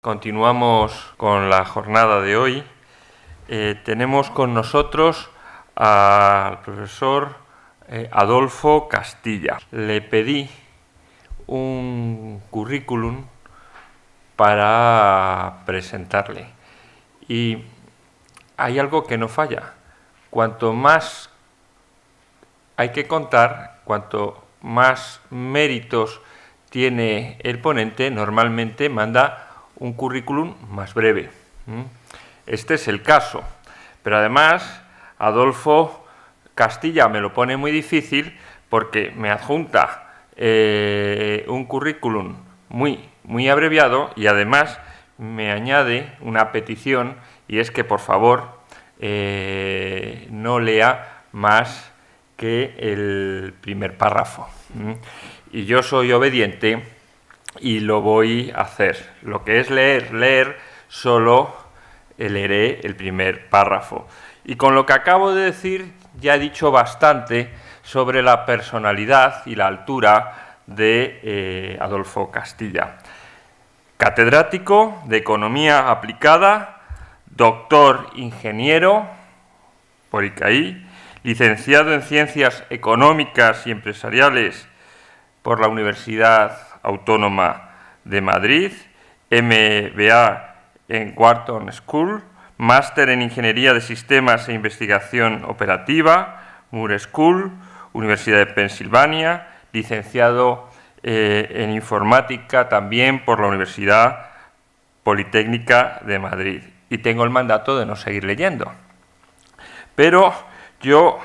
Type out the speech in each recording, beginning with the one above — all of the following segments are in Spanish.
Continuamos con la jornada de hoy. Tenemos con nosotros al profesor Adolfo Castilla. Le pedí un currículum para presentarle y hay algo que no falla. Cuanto más hay que contar, cuanto más méritos tiene el ponente, normalmente manda un currículum más breve. Este es el caso, pero además Adolfo Castilla me lo pone muy difícil porque me adjunta un currículum muy abreviado y además me añade una petición, y es que por favor no lea más que el primer párrafo. Y yo soy obediente y lo voy a hacer. Lo que es leer, solo leeré el primer párrafo. Y con lo que acabo de decir ya he dicho bastante sobre la personalidad y la altura de Adolfo Castilla. Catedrático de Economía Aplicada, doctor ingeniero por ICAI, licenciado en Ciencias Económicas y Empresariales por la Universidad Autónoma de Madrid, MBA en Wharton School, máster en Ingeniería de Sistemas e Investigación Operativa, Moore School, Universidad de Pensilvania, licenciado en Informática también por la Universidad Politécnica de Madrid. Y tengo el mandato de no seguir leyendo. Pero yo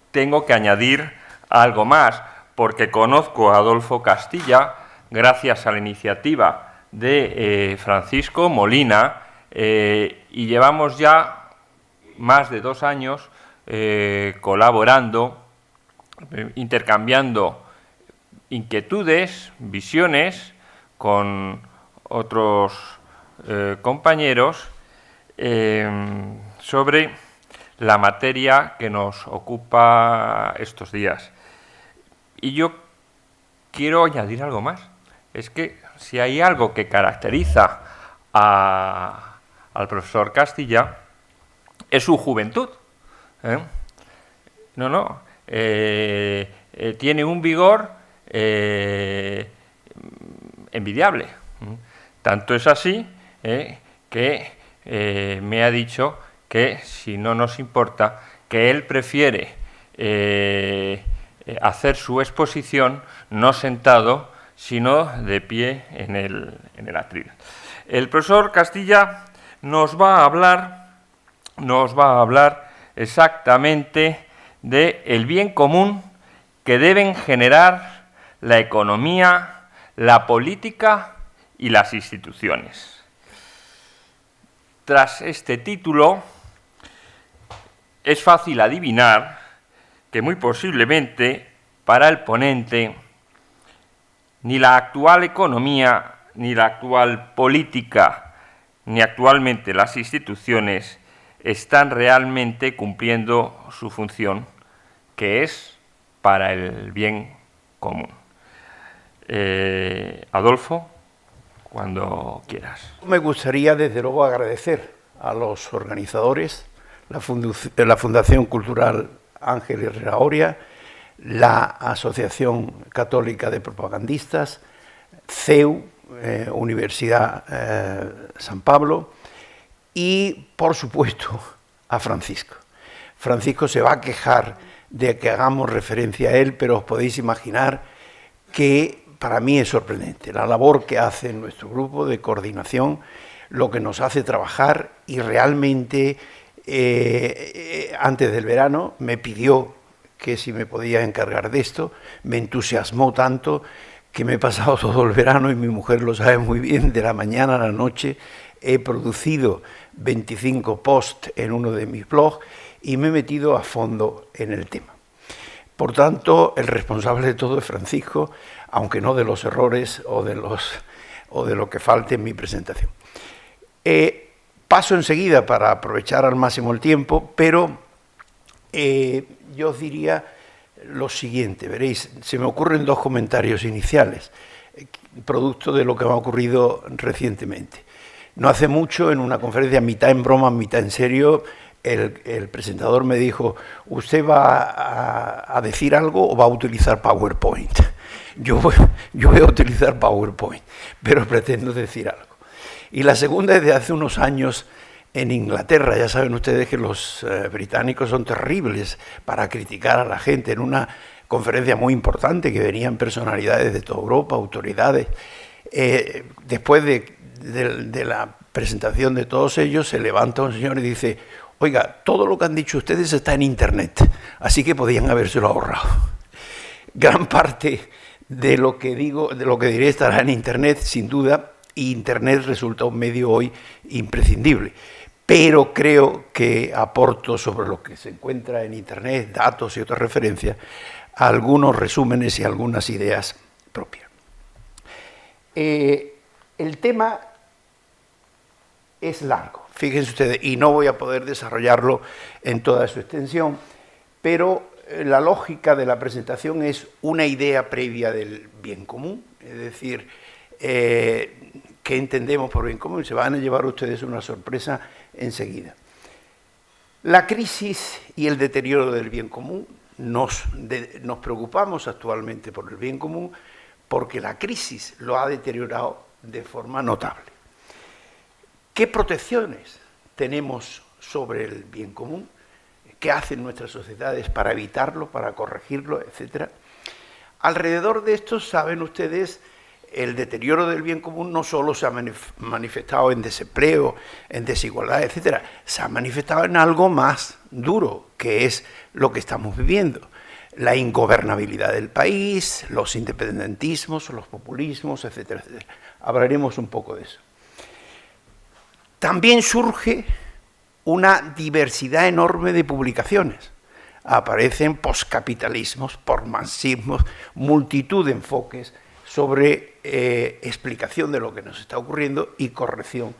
tengo que añadir algo más, porque conozco a Adolfo Castilla gracias a la iniciativa de Francisco Molina y llevamos ya más de 2 años colaborando, intercambiando inquietudes, visiones con otros compañeros sobre la materia que nos ocupa estos días. Y yo quiero añadir algo más. Es que si hay algo que caracteriza al profesor Castilla, es su juventud. Tiene un vigor envidiable. Tanto es así que me ha dicho que, si no nos importa, que él prefiere hacer su exposición no sentado, sino de pie en el atril. El profesor Castilla nos va a hablar exactamente del bien común que deben generar la economía, la política y las instituciones. Tras este título, es fácil adivinar que muy posiblemente para el ponente ni la actual economía, ni la actual política, ni actualmente las instituciones están realmente cumpliendo su función, que es para el bien común. Adolfo, cuando quieras. Me gustaría, desde luego, agradecer a los organizadores, la Fundación Cultural Ángel Herrera Oria, la Asociación Católica de Propagandistas, CEU, Universidad San Pablo, y, por supuesto, a Francisco. Francisco se va a quejar de que hagamos referencia a él, pero os podéis imaginar que para mí es sorprendente la labor que hace nuestro grupo de coordinación, lo que nos hace trabajar, y realmente antes del verano me pidió que si me podía encargar de esto, me entusiasmó tanto que me he pasado todo el verano, y mi mujer lo sabe muy bien, de la mañana a la noche he producido 25 posts en uno de mis blogs y me he metido a fondo en el tema. Por tanto, el responsable de todo es Francisco, aunque no de los errores o de lo que falte en mi presentación. Paso enseguida para aprovechar al máximo el tiempo, pero yo os diría lo siguiente, veréis, se me ocurren 2 comentarios iniciales, producto de lo que me ha ocurrido recientemente. No hace mucho, en una conferencia mitad en broma, mitad en serio, el presentador me dijo, ¿usted va a decir algo o va a utilizar PowerPoint? Yo voy a utilizar PowerPoint, pero pretendo decir algo. Y la segunda es de hace unos años en Inglaterra. Ya saben ustedes que los británicos son terribles para criticar a la gente. En una conferencia muy importante que venían personalidades de toda Europa, autoridades, después de la presentación de todos ellos, se levanta un señor y dice, oiga, todo lo que han dicho ustedes está en Internet, así que podían habérselo ahorrado. Gran parte de lo que digo, de lo que diré estará en Internet, sin duda, y Internet resulta un medio hoy imprescindible. Pero creo que aporto sobre lo que se encuentra en Internet, datos y otras referencias, a algunos resúmenes y algunas ideas propias. El tema es largo, fíjense ustedes, y no voy a poder desarrollarlo en toda su extensión, pero la lógica de la presentación es una idea previa del bien común, es decir, ¿qué entendemos por bien común? Se van a llevar ustedes una sorpresa enseguida. La crisis y el deterioro del bien común, nos preocupamos actualmente por el bien común porque la crisis lo ha deteriorado de forma notable. ¿Qué protecciones tenemos sobre el bien común? ¿Qué hacen nuestras sociedades para evitarlo, para corregirlo, etcétera? Alrededor de esto, saben ustedes, el deterioro del bien común no solo se ha manifestado en desempleo, en desigualdad, etcétera, se ha manifestado en algo más duro, que es lo que estamos viviendo. La ingobernabilidad del país, los independentismos, los populismos, etcétera, etcétera. Hablaremos un poco de eso. También surge una diversidad enorme de publicaciones. Aparecen poscapitalismos, posmarxismos, multitud de enfoques sobre explicación de lo que nos está ocurriendo y corrección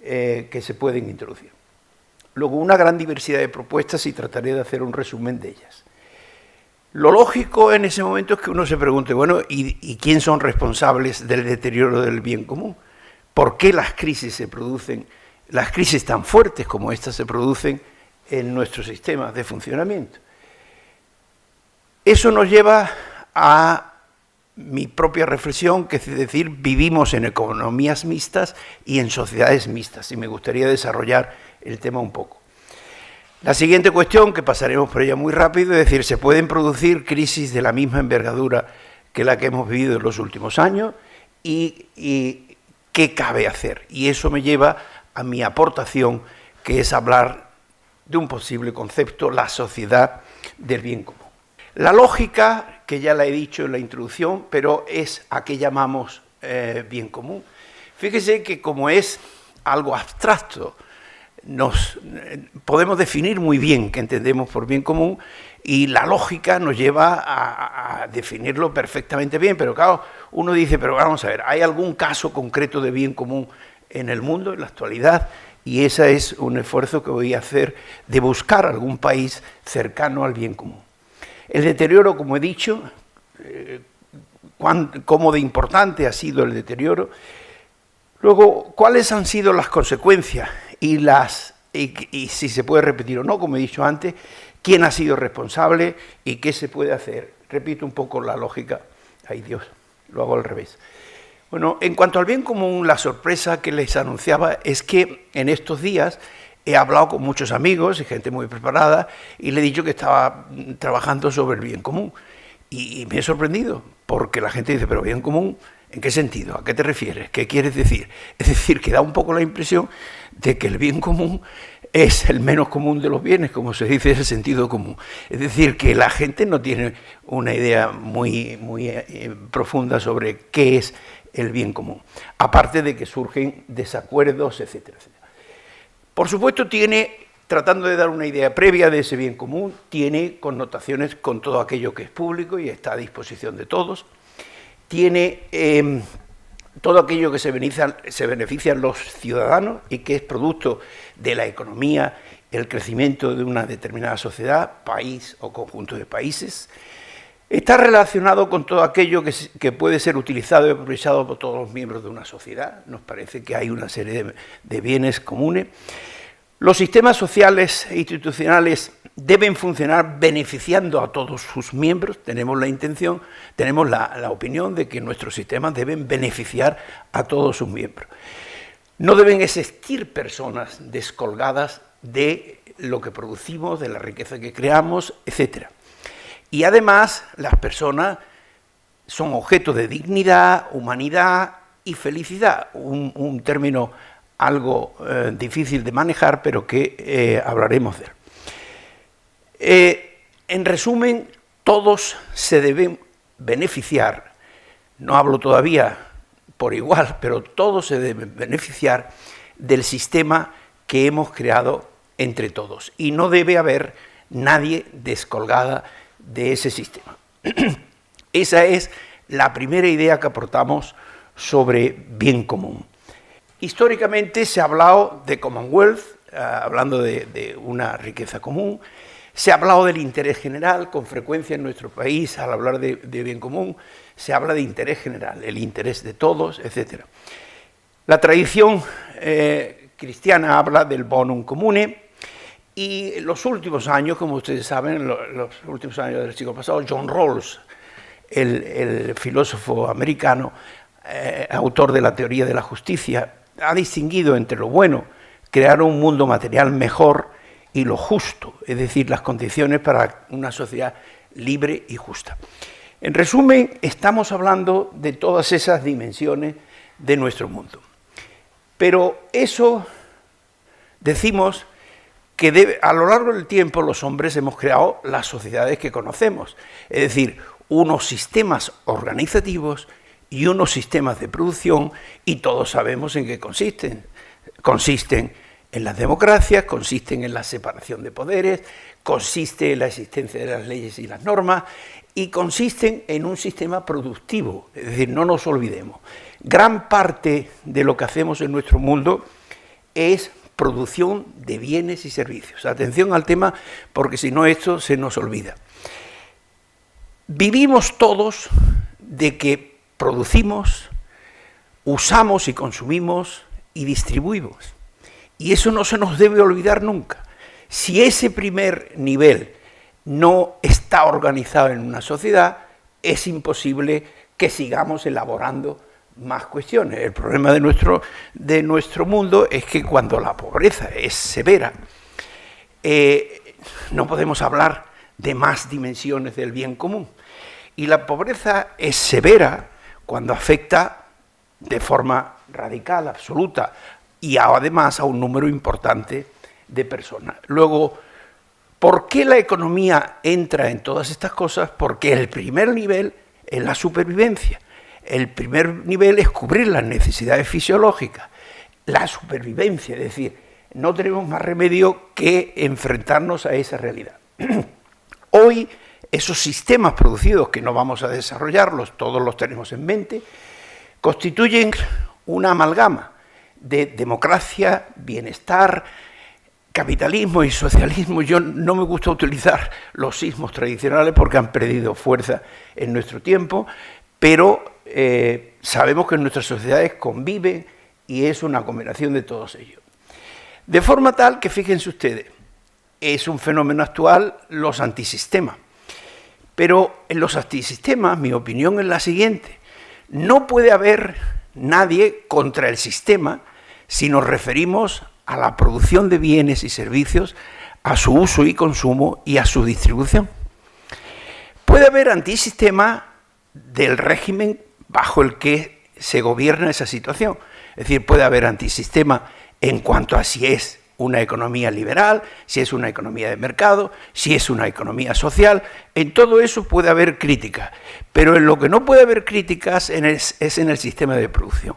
que se pueden introducir. Luego, una gran diversidad de propuestas y trataré de hacer un resumen de ellas. Lo lógico en ese momento es que uno se pregunte, bueno, ¿y quién son responsables del deterioro del bien común? ¿Por qué las crisis se producen, las crisis tan fuertes como estas se producen en nuestros sistemas de funcionamiento? Eso nos lleva a mi propia reflexión, que es decir, vivimos en economías mixtas y en sociedades mixtas, y me gustaría desarrollar el tema un poco. La siguiente cuestión, que pasaremos por ella muy rápido, es decir, ¿se pueden producir crisis de la misma envergadura que la que hemos vivido en los últimos años? ¿Y qué cabe hacer? Y eso me lleva a mi aportación, que es hablar de un posible concepto, la sociedad del bien común. La lógica, que ya la he dicho en la introducción, pero es a qué llamamos bien común. Fíjese que como es algo abstracto, podemos definir muy bien qué entendemos por bien común y la lógica nos lleva a definirlo perfectamente bien, pero claro, uno dice, pero vamos a ver, ¿hay algún caso concreto de bien común en el mundo, en la actualidad? Y ese es un esfuerzo que voy a hacer de buscar algún país cercano al bien común. El deterioro, como he dicho, cómo de importante ha sido el deterioro. Luego, ¿cuáles han sido las consecuencias y si se puede repetir o no, como he dicho antes, quién ha sido responsable y qué se puede hacer? Repito un poco la lógica. Ay Dios, lo hago al revés. Bueno, en cuanto al bien común, la sorpresa que les anunciaba es que en estos días he hablado con muchos amigos y gente muy preparada y le he dicho que estaba trabajando sobre el bien común. Y me he sorprendido, porque la gente dice, pero bien común, ¿en qué sentido? ¿A qué te refieres? ¿Qué quieres decir? Es decir, que da un poco la impresión de que el bien común es el menos común de los bienes, como se dice, es el sentido común. Es decir, que la gente no tiene una idea muy profunda sobre qué es el bien común, aparte de que surgen desacuerdos, etcétera, etcétera. Por supuesto, tratando de dar una idea previa de ese bien común, tiene connotaciones con todo aquello que es público y está a disposición de todos. Tiene todo aquello que se benefician los ciudadanos y que es producto de la economía, el crecimiento de una determinada sociedad, país o conjunto de países. Está relacionado con todo aquello que puede ser utilizado y aprovechado por todos los miembros de una sociedad. Nos parece que hay una serie de bienes comunes. Los sistemas sociales e institucionales deben funcionar beneficiando a todos sus miembros. Tenemos la opinión de que nuestros sistemas deben beneficiar a todos sus miembros. No deben existir personas descolgadas de lo que producimos, de la riqueza que creamos, etc. Y además, las personas son objeto de dignidad, humanidad y felicidad, un término algo difícil de manejar, pero que hablaremos de él. En resumen, todos se deben beneficiar, no hablo todavía por igual, pero todos se deben beneficiar del sistema que hemos creado entre todos, y no debe haber nadie descolgada de ese sistema. Esa es la primera idea que aportamos sobre bien común. Históricamente se ha hablado de Commonwealth, hablando de una riqueza común. Se ha hablado del interés general. Con frecuencia en nuestro país, al hablar de bien común, se habla de interés general, el interés de todos, etc. La tradición cristiana habla del bonum comune, y los últimos años, como ustedes saben, los últimos años del siglo pasado, John Rawls, el filósofo americano, autor de la teoría de la justicia, ha distinguido entre lo bueno, crear un mundo material mejor, y lo justo, es decir, las condiciones para una sociedad libre y justa. En resumen, estamos hablando de todas esas dimensiones de nuestro mundo. Pero eso, decimos, que a lo largo del tiempo los hombres hemos creado las sociedades que conocemos, es decir, unos sistemas organizativos y unos sistemas de producción, y todos sabemos en qué consisten. Consisten en las democracias, consisten en la separación de poderes, consiste en la existencia de las leyes y las normas, y consisten en un sistema productivo, es decir, no nos olvidemos. Gran parte de lo que hacemos en nuestro mundo es producción de bienes y servicios. Atención al tema, porque si no esto se nos olvida. Vivimos todos de que producimos, usamos y consumimos y distribuimos. Y eso no se nos debe olvidar nunca. Si ese primer nivel no está organizado en una sociedad, es imposible que sigamos elaborando más cuestiones. El problema de nuestro mundo es que cuando la pobreza es severa, no podemos hablar de más dimensiones del bien común. Y la pobreza es severa cuando afecta de forma radical, absoluta, y además a un número importante de personas. Luego, ¿por qué la economía entra en todas estas cosas? Porque el primer nivel es la supervivencia. El primer nivel es cubrir las necesidades fisiológicas, la supervivencia, es decir, no tenemos más remedio que enfrentarnos a esa realidad. Hoy, esos sistemas producidos, que no vamos a desarrollarlos, todos los tenemos en mente, constituyen una amalgama de democracia, bienestar, capitalismo y socialismo. Yo no me gusta utilizar los sismos tradicionales porque han perdido fuerza en nuestro tiempo, pero sabemos que en nuestras sociedades conviven y es una combinación de todos ellos. De forma tal que, fíjense ustedes, es un fenómeno actual los antisistemas. Pero en los antisistemas, mi opinión es la siguiente: no puede haber nadie contra el sistema si nos referimos a la producción de bienes y servicios, a su uso y consumo y a su distribución. Puede haber antisistema del régimen bajo el que se gobierna esa situación. Es decir, puede haber antisistema en cuanto a si es una economía liberal, si es una economía de mercado, si es una economía social. En todo eso puede haber críticas, pero en lo que no puede haber críticas es en el sistema de producción.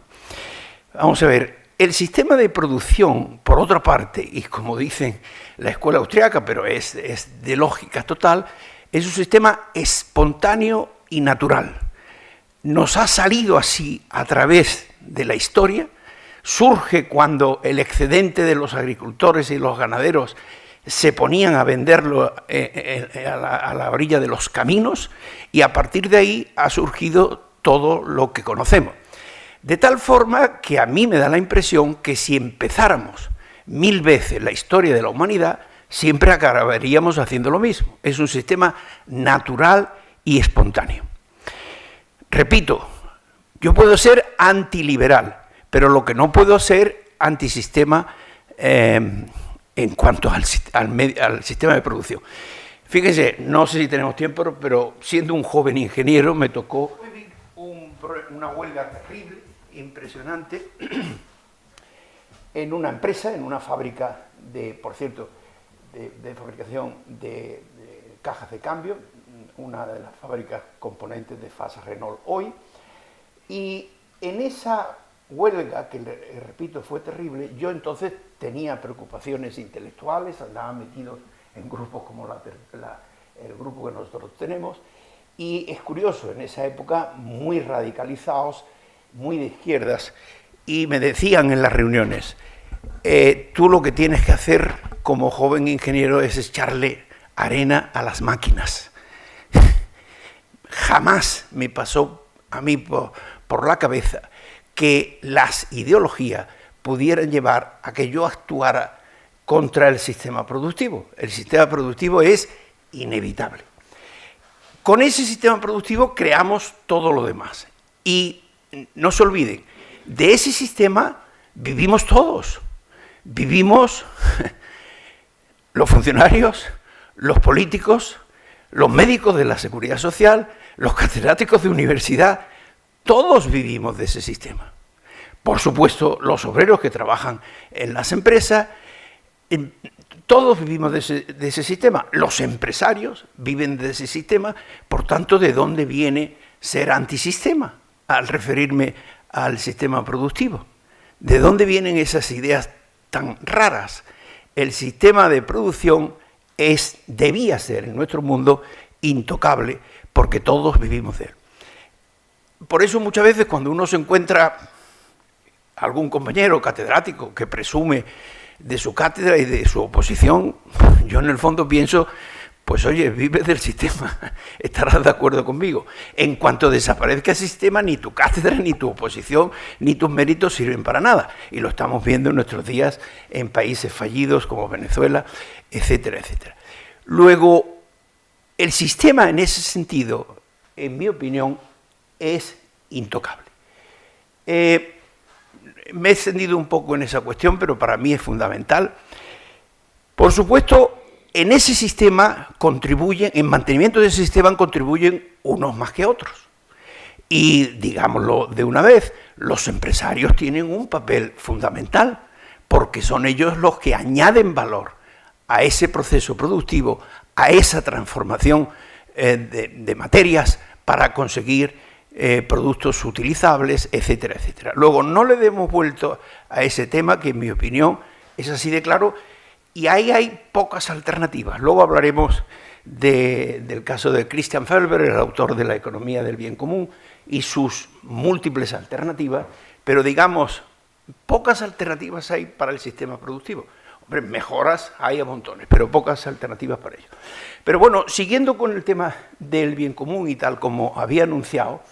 Vamos a ver, el sistema de producción, por otra parte, y como dicen la escuela austriaca, pero es de lógica total, es un sistema espontáneo y natural. Nos ha salido así a través de la historia, surge cuando el excedente de los agricultores y los ganaderos se ponían a venderlo a la orilla de los caminos, y a partir de ahí ha surgido todo lo que conocemos. De tal forma que a mí me da la impresión que si empezáramos 1000 veces la historia de la humanidad, siempre acabaríamos haciendo lo mismo. Es un sistema natural y espontáneo. Repito, yo puedo ser antiliberal, pero lo que no puedo ser antisistema en cuanto al sistema de producción. Fíjense, no sé si tenemos tiempo, pero siendo un joven ingeniero me tocó vivir una huelga terrible, impresionante, en una empresa, en una fábrica por cierto, de fabricación de cajas de cambio, una de las fábricas componentes de FASA Renault hoy, y en esa huelga, que repito fue terrible, yo entonces tenía preocupaciones intelectuales, andaba metido en grupos como el grupo que nosotros tenemos, y es curioso, en esa época muy radicalizados, muy de izquierdas, y me decían en las reuniones, tú lo que tienes que hacer como joven ingeniero es echarle arena a las máquinas. Jamás me pasó a mí por la cabeza que las ideologías pudieran llevar a que yo actuara contra el sistema productivo. El sistema productivo es inevitable. Con ese sistema productivo creamos todo lo demás. Y no se olviden, de ese sistema vivimos todos. Vivimos los funcionarios, los políticos, los médicos de la Seguridad Social, los catedráticos de universidad, todos vivimos de ese sistema. Por supuesto, los obreros que trabajan en las empresas, todos vivimos de ese sistema. Los empresarios viven de ese sistema, por tanto, ¿de dónde viene ser antisistema al referirme al sistema productivo? ¿De dónde vienen esas ideas tan raras? El sistema de producción debía ser en nuestro mundo intocable, porque todos vivimos de él. Por eso muchas veces cuando uno se encuentra algún compañero catedrático que presume de su cátedra y de su oposición, yo en el fondo pienso, pues oye, vives del sistema, estarás de acuerdo conmigo. En cuanto desaparezca el sistema, ni tu cátedra, ni tu oposición, ni tus méritos sirven para nada. Y lo estamos viendo en nuestros días en países fallidos como Venezuela, etcétera, etcétera. Luego, el sistema en ese sentido, en mi opinión, es intocable. Me he extendido un poco en esa cuestión, pero para mí es fundamental. Por supuesto, en ese sistema contribuyen, en mantenimiento de ese sistema contribuyen unos más que otros. Y digámoslo de una vez, los empresarios tienen un papel fundamental, porque son ellos los que añaden valor a ese proceso productivo, a esa transformación de materias para conseguir productos utilizables, etcétera, etcétera. Luego, no le demos vuelto a ese tema, que en mi opinión es así de claro, y ahí hay pocas alternativas. Luego hablaremos del caso de Christian Felber, el autor de La economía del bien común, y sus múltiples alternativas, pero digamos, pocas alternativas hay para el sistema productivo. Hombre, mejoras hay a montones, pero pocas alternativas para ello. Pero bueno, siguiendo con el tema del bien común y tal como había anunciado,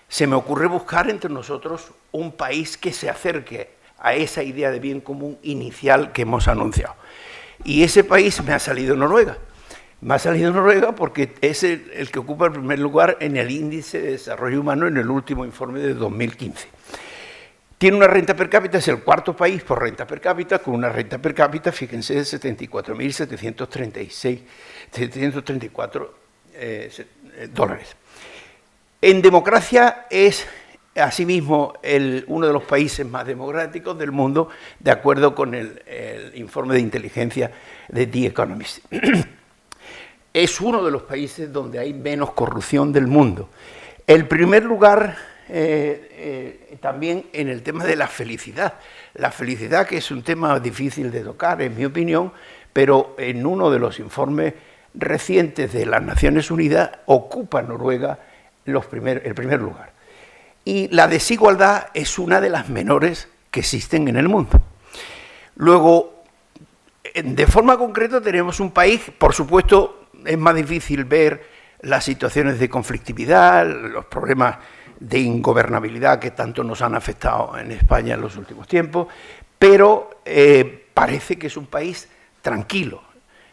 se me ocurre buscar entre nosotros un país que se acerque a esa idea de bien común inicial que hemos anunciado. Y ese país me ha salido Noruega. Me ha salido Noruega porque es el que ocupa el primer lugar en el índice de desarrollo humano en el último informe de 2015. Tiene una renta per cápita, es el cuarto país por renta per cápita, con una renta per cápita, fíjense, de 74.734 dólares. En democracia es, asimismo, uno de los países más democráticos del mundo, de acuerdo con el informe de inteligencia de The Economist. Es uno de los países donde hay menos corrupción del mundo. El primer lugar también en el tema de la felicidad. La felicidad, que es un tema difícil de tocar, en mi opinión, pero en uno de los informes recientes de las Naciones Unidas ocupa Noruega el primer lugar. Y la desigualdad es una de las menores que existen en el mundo. Luego, de forma concreta tenemos un país, por supuesto, es más difícil ver las situaciones de conflictividad, los problemas de ingobernabilidad que tanto nos han afectado en España en los últimos tiempos, pero parece que es un país tranquilo,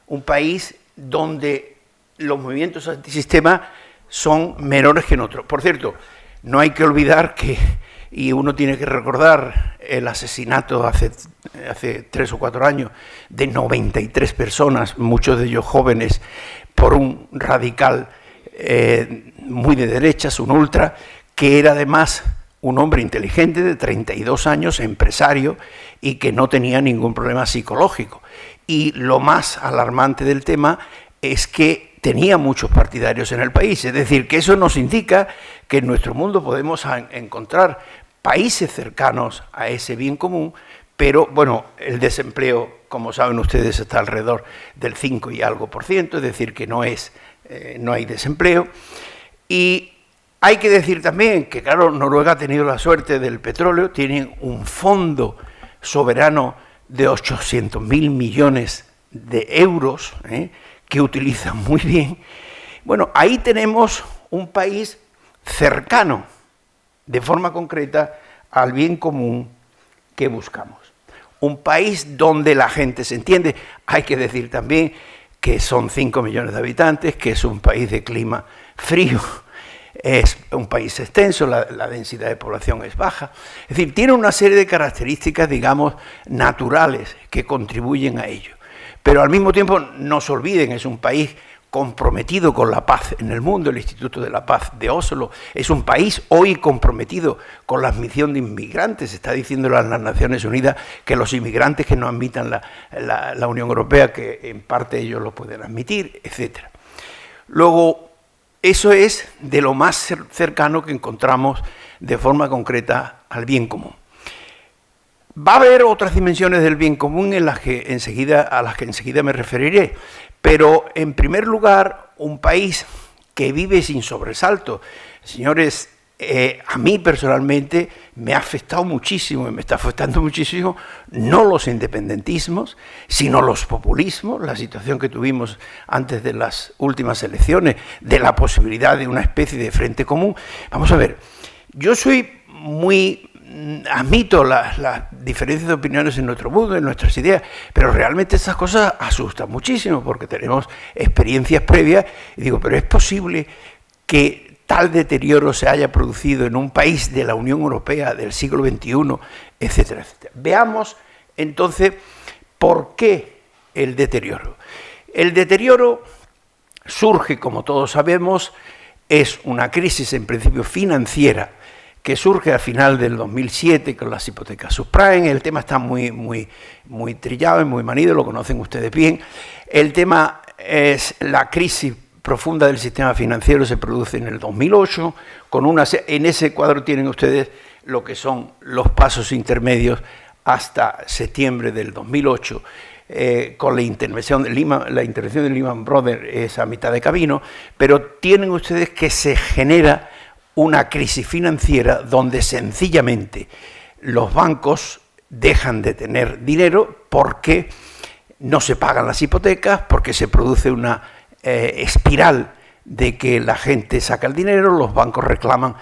un país donde los movimientos antisistema son menores que en otros. Por cierto, no hay que olvidar que, y uno tiene que recordar el asesinato hace 3 o 4 años de 93 personas, muchos de ellos jóvenes, por un radical muy de derechas, un ultra, que era además un hombre inteligente de 32 años, empresario, y que no tenía ningún problema psicológico. Y lo más alarmante del tema es que tenía muchos partidarios en el país, es decir, que eso nos indica que en nuestro mundo podemos encontrar países cercanos a ese bien común, pero bueno, el desempleo, como saben ustedes, está alrededor del 5 y algo %, es decir, que no hay desempleo. Y hay que decir también que, claro, Noruega ha tenido la suerte del petróleo, tienen un fondo soberano de 800.000 millones de euros, que utilizan muy bien. Bueno, ahí tenemos un país cercano, de forma concreta, al bien común que buscamos. Un país donde la gente se entiende. Hay que decir también que son 5 millones de habitantes, que es un país de clima frío, es un país extenso, la densidad de población es baja. Es decir, tiene una serie de características, digamos, naturales que contribuyen a ello. Pero al mismo tiempo, no se olviden, es un país comprometido con la paz en el mundo. El Instituto de la Paz de Oslo es un país hoy comprometido con la admisión de inmigrantes. Está diciendo las Naciones Unidas que los inmigrantes que no admitan la Unión Europea, que en parte ellos lo pueden admitir, etc. Luego, eso es de lo más cercano que encontramos de forma concreta al bien común. Va a haber otras dimensiones del bien común a las que enseguida me referiré, pero en primer lugar, un país que vive sin sobresalto. Señores, a mí personalmente me ha afectado muchísimo y me está afectando muchísimo no los independentismos, sino los populismos, la situación que tuvimos antes de las últimas elecciones, de la posibilidad de una especie de frente común. Vamos a ver, yo admito las diferencias de opiniones en nuestro mundo, en nuestras ideas, pero realmente esas cosas asustan muchísimo porque tenemos experiencias previas y digo, pero es posible que tal deterioro se haya producido en un país de la Unión Europea del siglo XXI, etcétera, etcétera. Veamos entonces por qué el deterioro. El deterioro surge, como todos sabemos, es una crisis en principio financiera que surge al final del 2007 con las hipotecas subprime. El tema está muy trillado y muy manido, lo conocen ustedes bien. El tema es la crisis profunda del sistema financiero, se produce en el 2008, en ese cuadro tienen ustedes lo que son los pasos intermedios hasta septiembre del 2008, con la intervención de Lehman Brothers es a mitad de camino, pero tienen ustedes que se genera una crisis financiera donde sencillamente los bancos dejan de tener dinero porque no se pagan las hipotecas, porque se produce una espiral de que la gente saca el dinero, los bancos reclaman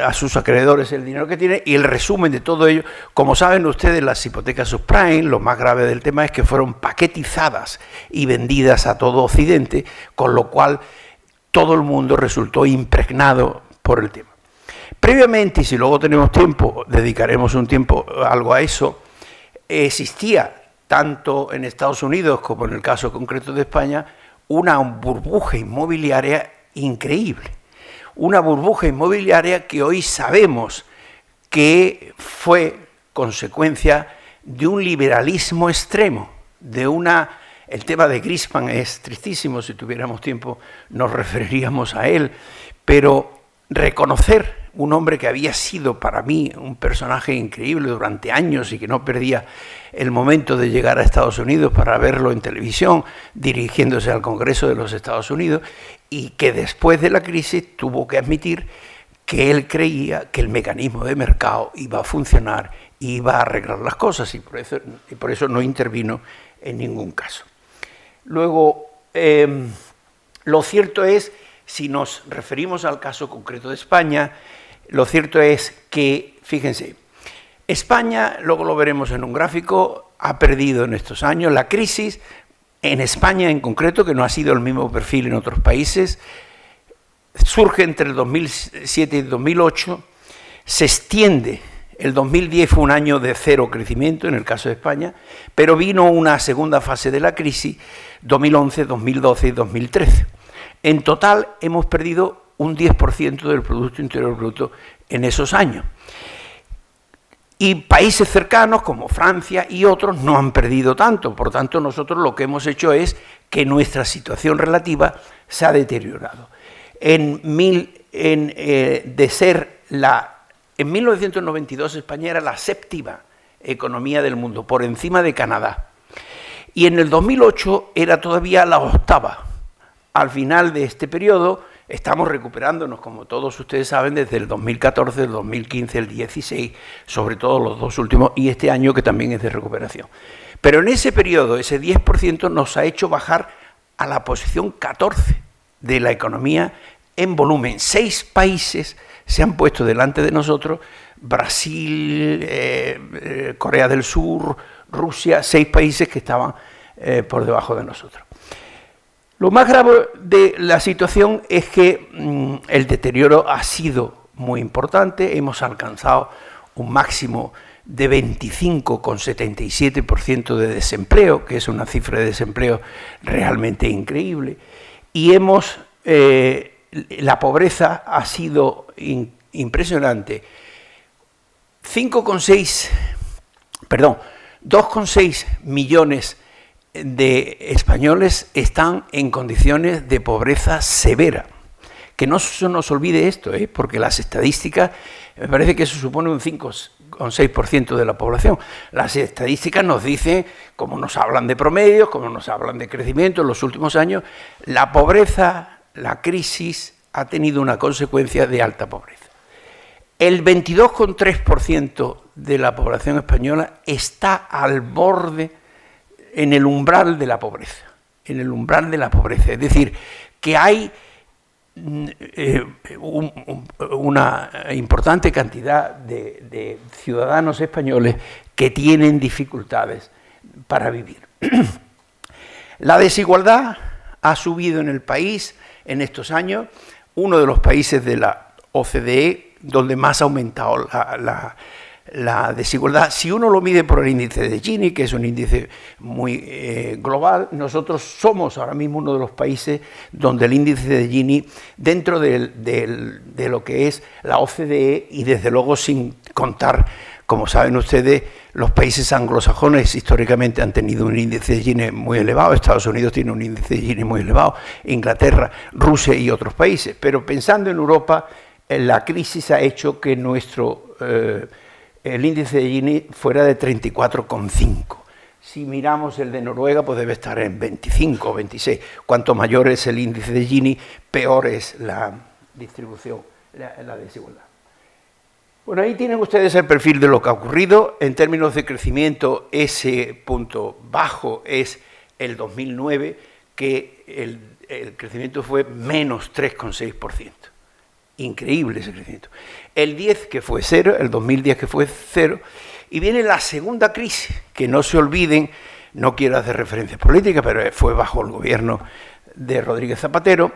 a sus acreedores el dinero que tienen, y el resumen de todo ello, como saben ustedes, las hipotecas subprime, lo más grave del tema es que fueron paquetizadas y vendidas a todo Occidente, con lo cual todo el mundo resultó impregnado por el tema. Previamente, y si luego tenemos tiempo, dedicaremos un tiempo algo a eso, existía tanto en Estados Unidos como en el caso concreto de España una burbuja inmobiliaria increíble. Una burbuja inmobiliaria que hoy sabemos que fue consecuencia de un liberalismo extremo, el tema de Greenspan es tristísimo, si tuviéramos tiempo nos referiríamos a él, pero reconocer un hombre que había sido para mí un personaje increíble durante años y que no perdía el momento de llegar a Estados Unidos para verlo en televisión, dirigiéndose al Congreso de los Estados Unidos, y que después de la crisis tuvo que admitir que él creía que el mecanismo de mercado iba a funcionar, iba a arreglar las cosas, y por eso no intervino en ningún caso. Luego, lo cierto es, si nos referimos al caso concreto de España, lo cierto es que, fíjense, España, luego lo veremos en un gráfico, ha perdido en estos años la crisis. En España en concreto, que no ha sido el mismo perfil en otros países, surge entre el 2007 y el 2008, se extiende. El 2010 fue un año de cero crecimiento en el caso de España, pero vino una segunda fase de la crisis, 2011, 2012 y 2013. En total hemos perdido un 10% del Producto Interior Bruto en esos años. Y países cercanos como Francia y otros no han perdido tanto. Por tanto, nosotros lo que hemos hecho es que nuestra situación relativa se ha deteriorado. En 1992 España era la séptima economía del mundo, por encima de Canadá. Y en el 2008 era todavía la octava. Al final de este periodo estamos recuperándonos, como todos ustedes saben, desde el 2014, el 2015, el 2016, sobre todo los dos últimos, y este año que también es de recuperación. Pero en ese periodo, ese 10% nos ha hecho bajar a la posición 14 de la economía en volumen. 6 países se han puesto delante de nosotros, Brasil, Corea del Sur, Rusia, 6 países que estaban por debajo de nosotros. Lo más grave de la situación es que el deterioro ha sido muy importante. Hemos alcanzado un máximo de 25,77% de desempleo, que es una cifra de desempleo realmente increíble. Y la pobreza ha sido impresionante. 2,6 millones de españoles están en condiciones de pobreza severa. Que no se nos olvide esto, porque las estadísticas, me parece que eso supone un 5,6% de la población. Las estadísticas nos dicen, como nos hablan de promedios, como nos hablan de crecimiento en los últimos años, la pobreza, la crisis ha tenido una consecuencia de alta pobreza. El 22,3% de la población española está al borde, en el umbral de la pobreza, es decir, que hay una importante cantidad de ciudadanos españoles que tienen dificultades para vivir. La desigualdad ha subido en el país en estos años, uno de los países de la OCDE donde más ha aumentado la desigualdad. Si uno lo mide por el índice de Gini, que es un índice muy global, nosotros somos ahora mismo uno de los países donde el índice de Gini, dentro de lo que es la OCDE, y desde luego sin contar, como saben ustedes, los países anglosajones históricamente han tenido un índice de Gini muy elevado, Estados Unidos tiene un índice de Gini muy elevado, Inglaterra, Rusia y otros países. Pero pensando en Europa, la crisis ha hecho que el índice de Gini fuera de 34,5. Si miramos el de Noruega, pues debe estar en 25 o 26. Cuanto mayor es el índice de Gini, peor es la distribución, la desigualdad. Bueno, ahí tienen ustedes el perfil de lo que ha ocurrido. En términos de crecimiento, ese punto bajo es el 2009, que el crecimiento fue menos 3,6%. Increíble ese crecimiento. El 10 que fue 0, el 2010 que fue 0, y viene la segunda crisis, que no se olviden, no quiero hacer referencias políticas, pero fue bajo el gobierno de Rodríguez Zapatero,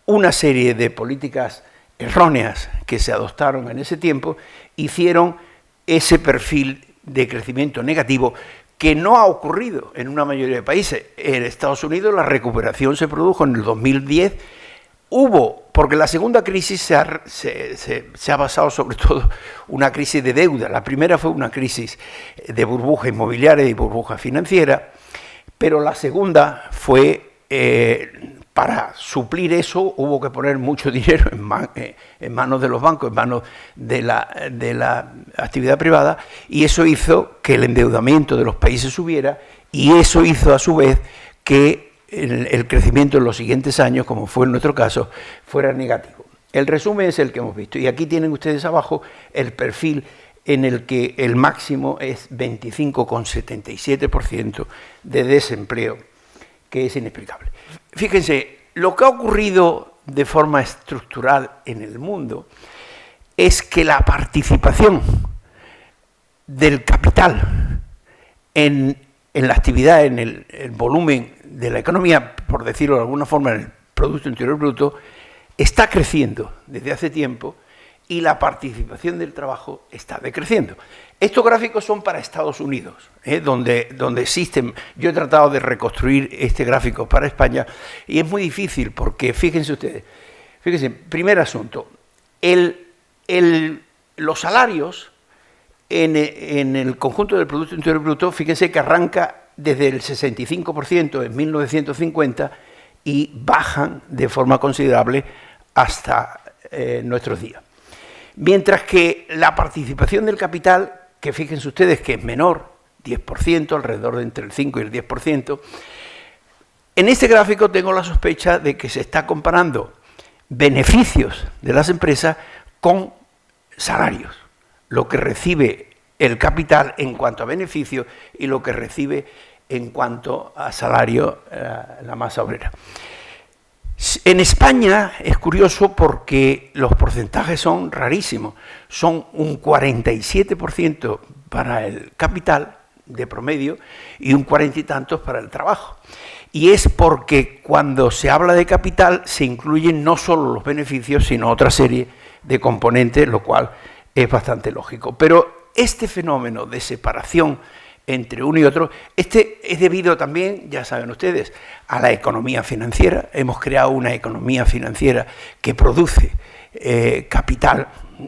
una serie de políticas erróneas que se adoptaron en ese tiempo, hicieron ese perfil de crecimiento negativo que no ha ocurrido en una mayoría de países. En Estados Unidos la recuperación se produjo en el 2010, porque la segunda crisis se ha basado sobre todo una crisis de deuda. La primera fue una crisis de burbuja inmobiliaria y burbuja financiera, pero la segunda fue, para suplir eso, hubo que poner mucho dinero en manos de los bancos, en manos de la actividad privada, y eso hizo que el endeudamiento de los países subiera, y eso hizo a su vez que el crecimiento en los siguientes años, como fue en nuestro caso, fuera negativo. El resumen es el que hemos visto. Y aquí tienen ustedes abajo el perfil en el que el máximo es 25,77% de desempleo, que es inexplicable. Fíjense, lo que ha ocurrido de forma estructural en el mundo es que la participación del capital en la actividad, en el volumen de la economía, por decirlo de alguna forma, en el Producto Interior Bruto, está creciendo desde hace tiempo y la participación del trabajo está decreciendo. Estos gráficos son para Estados Unidos, donde existen. Yo he tratado de reconstruir este gráfico para España y es muy difícil porque, fíjense ustedes, primer asunto, los salarios en el conjunto del Producto Interior Bruto, fíjense que arranca desde el 65% en 1950 y bajan de forma considerable hasta nuestros días. Mientras que la participación del capital, que fíjense ustedes que es menor, 10%, alrededor de entre el 5 y el 10%, en este gráfico tengo la sospecha de que se está comparando beneficios de las empresas con salarios, lo que recibe el capital en cuanto a beneficios y lo que recibe en cuanto a salario la masa obrera. En España es curioso porque los porcentajes son rarísimos. Son un 47% para el capital de promedio y un 40 y tantos para el trabajo. Y es porque cuando se habla de capital se incluyen no solo los beneficios, sino otra serie de componentes, lo cual es bastante lógico. Pero este fenómeno de separación entre uno y otro, es debido también, ya saben ustedes, a la economía financiera. Hemos creado una economía financiera que produce capital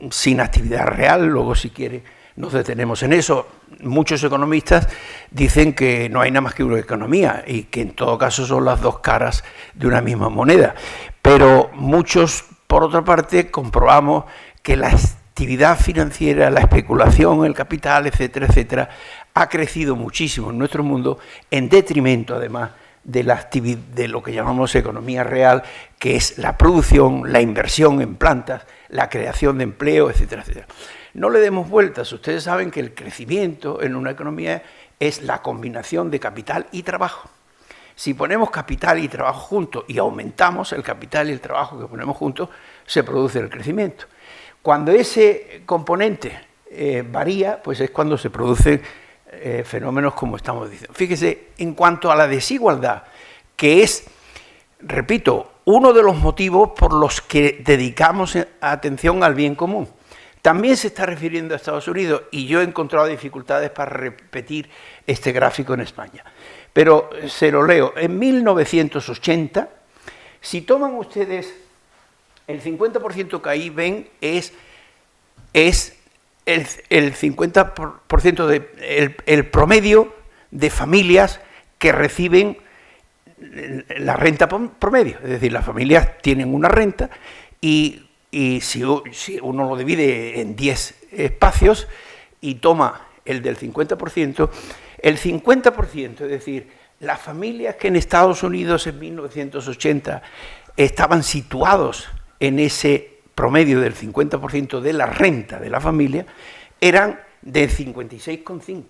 sin actividad real. Luego, si quiere, nos detenemos en eso. Muchos economistas dicen que no hay nada más que una economía y que en todo caso son las dos caras de una misma moneda. Pero muchos, por otra parte, comprobamos que la actividad financiera, la especulación, el capital, etcétera, etcétera, ha crecido muchísimo en nuestro mundo, en detrimento, además, de lo que llamamos economía real, que es la producción, la inversión en plantas, la creación de empleo, etcétera, etcétera. No le demos vueltas. Ustedes saben que el crecimiento en una economía es la combinación de capital y trabajo. Si ponemos capital y trabajo juntos y aumentamos el capital y el trabajo que ponemos juntos, se produce el crecimiento. Cuando ese componente varía, pues es cuando se producen fenómenos como estamos diciendo. Fíjese, en cuanto a la desigualdad, que es, repito, uno de los motivos por los que dedicamos atención al bien común. También se está refiriendo a Estados Unidos y yo he encontrado dificultades para repetir este gráfico en España. Pero se lo leo. En 1980, si toman ustedes el 50% que ahí ven es el 50% el promedio de familias que reciben la renta promedio. Es decir, las familias tienen una renta y si uno lo divide en 10 espacios y toma el del 50%, el 50%, es decir, las familias que en Estados Unidos en 1980 estaban situados en ese promedio del 50% de la renta de la familia, eran de 56,5%.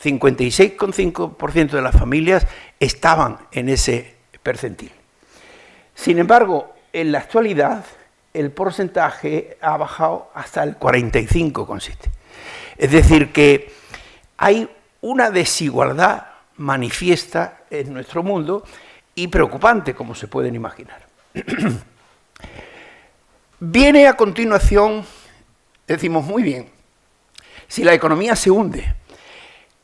56,5% de las familias estaban en ese percentil. Sin embargo, en la actualidad, el porcentaje ha bajado hasta el 45,7%. Es decir, que hay una desigualdad manifiesta en nuestro mundo y preocupante, como se pueden imaginar. Viene a continuación, decimos muy bien, si la economía se hunde,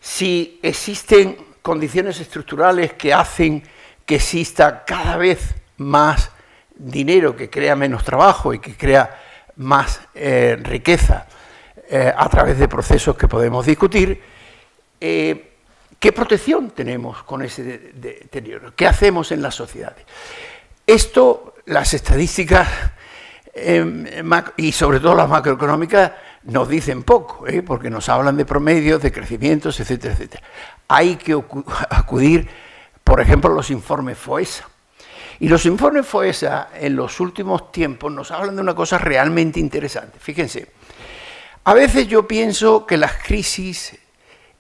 si existen condiciones estructurales que hacen que exista cada vez más dinero, que crea menos trabajo y que crea más riqueza a través de procesos que podemos discutir, ¿qué protección tenemos con ese deterioro? ¿Qué hacemos en las sociedades? Esto, las estadísticas y sobre todo las macroeconómicas nos dicen poco, porque nos hablan de promedios, de crecimientos, etcétera, etcétera. Hay que acudir, por ejemplo, a los informes FOESA. Y los informes FOESA en los últimos tiempos nos hablan de una cosa realmente interesante. Fíjense, A veces yo pienso que las crisis,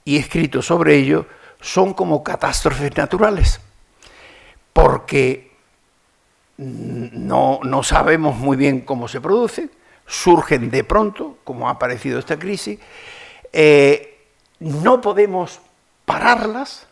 y he escrito sobre ello, son como catástrofes naturales, porque no sabemos muy bien cómo se producen, surgen de pronto, como ha aparecido esta crisis, no podemos pararlas.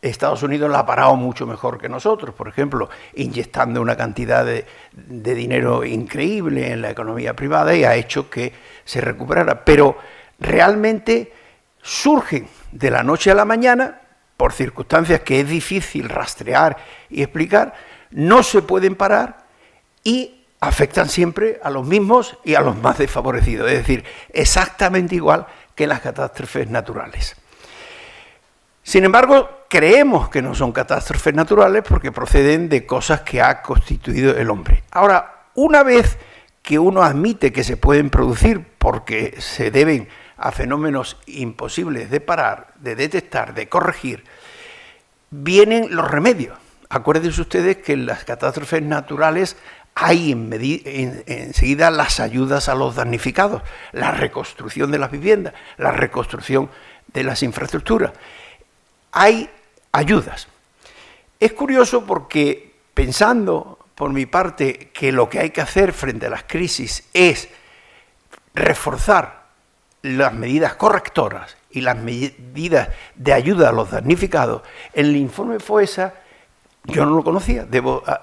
Estados Unidos la ha parado mucho mejor que nosotros, por ejemplo, inyectando una cantidad de dinero increíble en la economía privada y ha hecho que se recuperara. Pero realmente surgen de la noche a la mañana, por circunstancias que es difícil rastrear y explicar, no se pueden parar y afectan siempre a los mismos y a los más desfavorecidos, es decir, exactamente igual que las catástrofes naturales. Sin embargo, creemos que no son catástrofes naturales porque proceden de cosas que ha constituido el hombre. Ahora, una vez que uno admite que se pueden producir porque se deben a fenómenos imposibles de parar, de detectar, de corregir, vienen los remedios. Acuérdense ustedes que en las catástrofes naturales hay enseguida las ayudas a los damnificados, la reconstrucción de las viviendas, la reconstrucción de las infraestructuras. Hay ayudas. Es curioso porque, pensando por mi parte que lo que hay que hacer frente a las crisis es reforzar las medidas correctoras y las medidas de ayuda a los damnificados, en el informe FOESA, yo no lo conocía,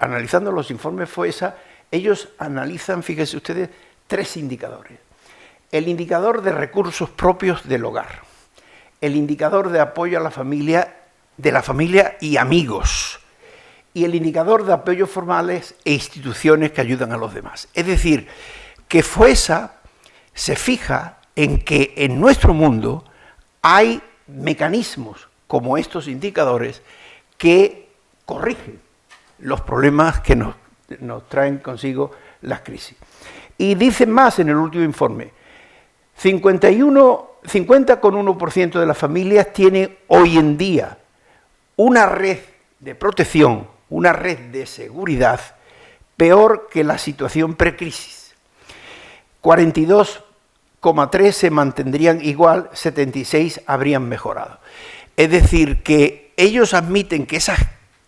analizando los informes FOESA, ellos analizan, fíjense ustedes, 3 indicadores. El indicador de recursos propios del hogar, el indicador de apoyo a la familia y amigos, y el indicador de apoyos formales e instituciones que ayudan a los demás. Es decir, que FOESA se fija en que en nuestro mundo hay mecanismos como estos indicadores que corrigen los problemas que nos traen consigo las crisis. Y dicen más en el último informe, 50,1% de las familias tiene hoy en día una red de protección, una red de seguridad peor que la situación precrisis. 42,3 se mantendrían igual, 76 habrían mejorado. Es decir, que ellos admiten que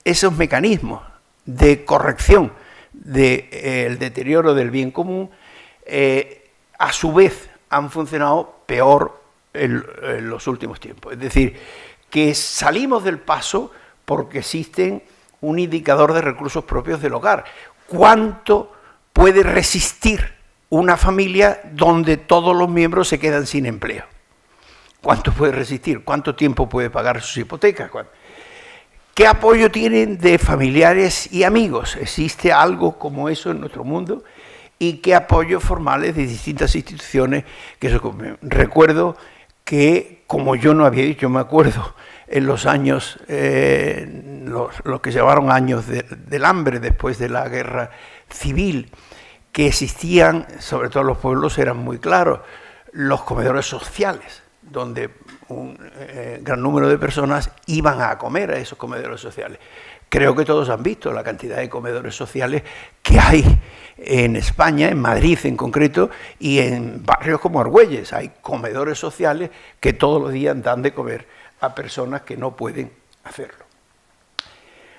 esos mecanismos de corrección del deterioro del bien común, a su vez han funcionado peor en los últimos tiempos. Es decir, que salimos del paso porque existen un indicador de recursos propios del hogar. ¿Cuánto puede resistir una familia donde todos los miembros se quedan sin empleo? ¿Cuánto puede resistir? ¿Cuánto tiempo puede pagar sus hipotecas? ¿Qué apoyo tienen de familiares y amigos? ¿Existe algo como eso en nuestro mundo? ¿Y qué apoyos formales de distintas instituciones que se comen? Recuerdo que, como yo no había dicho, me acuerdo, en los años, los que llevaron años del hambre después de la guerra civil, que existían, sobre todo en los pueblos, eran muy claros, los comedores sociales, donde un gran número de personas iban a comer a esos comedores sociales. Creo que todos han visto la cantidad de comedores sociales que hay en España, en Madrid en concreto, y en barrios como Argüelles. Hay comedores sociales que todos los días dan de comer a personas que no pueden hacerlo.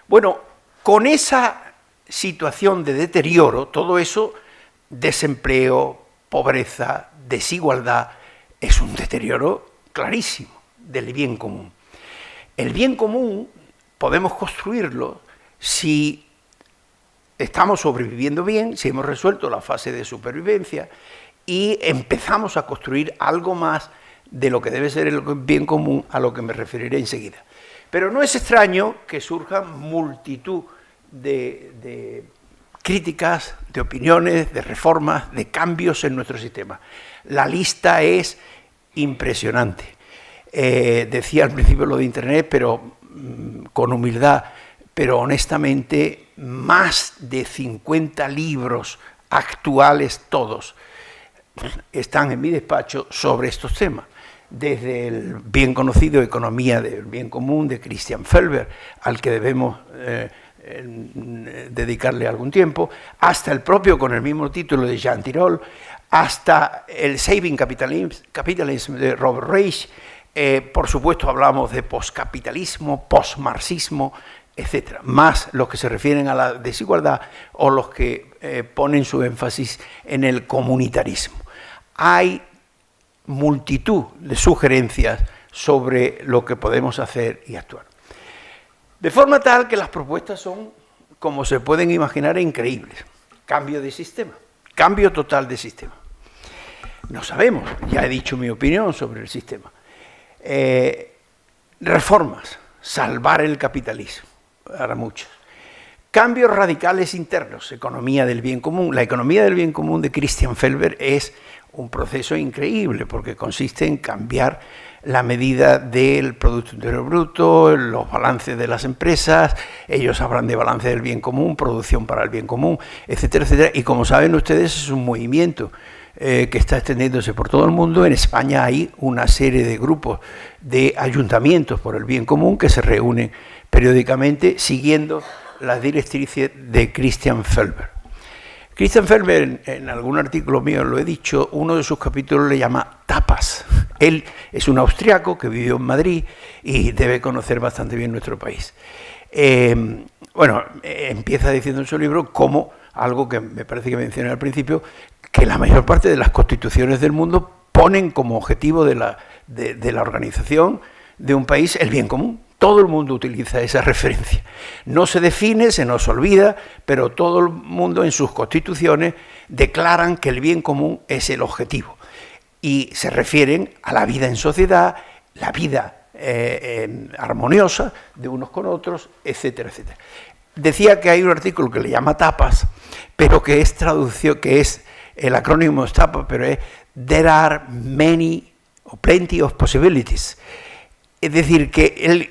Bueno, con esa situación de deterioro, todo eso, desempleo, pobreza, desigualdad, es un deterioro clarísimo del bien común. El bien común podemos construirlo si estamos sobreviviendo bien, si hemos resuelto la fase de supervivencia y empezamos a construir algo más de lo que debe ser el bien común, a lo que me referiré enseguida. Pero no es extraño que surjan multitud de críticas, de opiniones, de reformas, de cambios en nuestro sistema. La lista es impresionante. Decía al principio lo de Internet, pero con humildad, pero honestamente, más de 50 libros actuales todos están en mi despacho sobre estos temas. Desde el bien conocido Economía del Bien Común de Christian Felber, al que debemos dedicarle algún tiempo, hasta el propio, con el mismo título, de Jean Tirole, hasta el Saving Capitalism de Robert Reich. Por supuesto hablamos de poscapitalismo, posmarxismo, etcétera, más los que se refieren a la desigualdad o los que ponen su énfasis en el comunitarismo. Hay multitud de sugerencias sobre lo que podemos hacer y actuar. De forma tal que las propuestas son, como se pueden imaginar, increíbles. Cambio de sistema, cambio total de sistema. No sabemos, ya he dicho mi opinión sobre el sistema. Reformas, salvar el capitalismo, para muchos. Cambios radicales internos, economía del bien común. La economía del bien común de Christian Felber es un proceso increíble porque consiste en cambiar la medida del Producto Interior Bruto, los balances de las empresas. Ellos hablan de balance del bien común, producción para el bien común, etcétera, etcétera. Y como saben ustedes, es un movimiento que está extendiéndose por todo el mundo. En España hay una serie de grupos de ayuntamientos por el bien común que se reúnen periódicamente siguiendo las directrices de Christian Felber. Christian Felber, en algún artículo mío lo he dicho, uno de sus capítulos le llama tapas. Él es un austriaco que vivió en Madrid y debe conocer bastante bien nuestro país. Empieza diciendo en su libro como algo que me parece que mencioné al principio, que la mayor parte de las constituciones del mundo ponen como objetivo de la organización de un país el bien común. Todo el mundo utiliza esa referencia. No se define, se nos olvida, pero todo el mundo en sus constituciones declaran que el bien común es el objetivo. Y se refieren a la vida en sociedad, la vida armoniosa de unos con otros, etcétera, etcétera. Decía que hay un artículo que le llama tapas, pero que es traducción, que es el acrónimo de tapas, pero es There are many or plenty of possibilities. Es decir, que él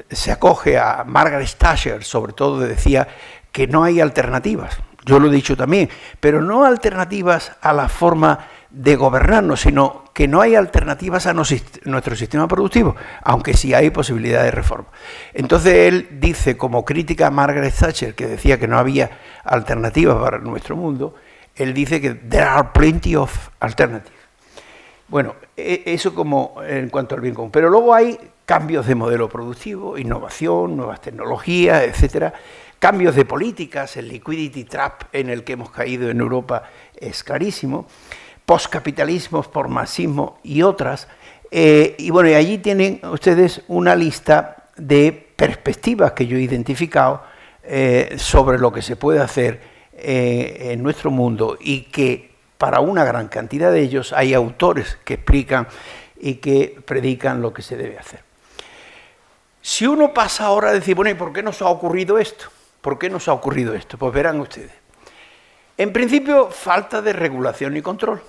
se acoge a Margaret Thatcher, sobre todo decía que no hay alternativas. Yo lo he dicho también, pero no alternativas a la forma de gobernarnos, sino que no hay alternativas a nuestro sistema productivo, aunque sí hay posibilidad de reforma. Entonces él dice, como crítica a Margaret Thatcher, que decía que no había alternativas para nuestro mundo, él dice que there are plenty of alternatives. Bueno, eso como en cuanto al bien común. Pero luego hay cambios de modelo productivo, innovación, nuevas tecnologías, etcétera. Cambios de políticas, el liquidity trap en el que hemos caído en Europa es clarísimo. Postcapitalismo, posmarxismo y otras. Y allí tienen ustedes una lista de perspectivas que yo he identificado sobre lo que se puede hacer en nuestro mundo y que para una gran cantidad de ellos hay autores que explican y que predican lo que se debe hacer. Si uno pasa ahora a decir, bueno, ¿y por qué nos ha ocurrido esto? ¿Por qué nos ha ocurrido esto? Pues verán ustedes. En principio, falta de regulación y control.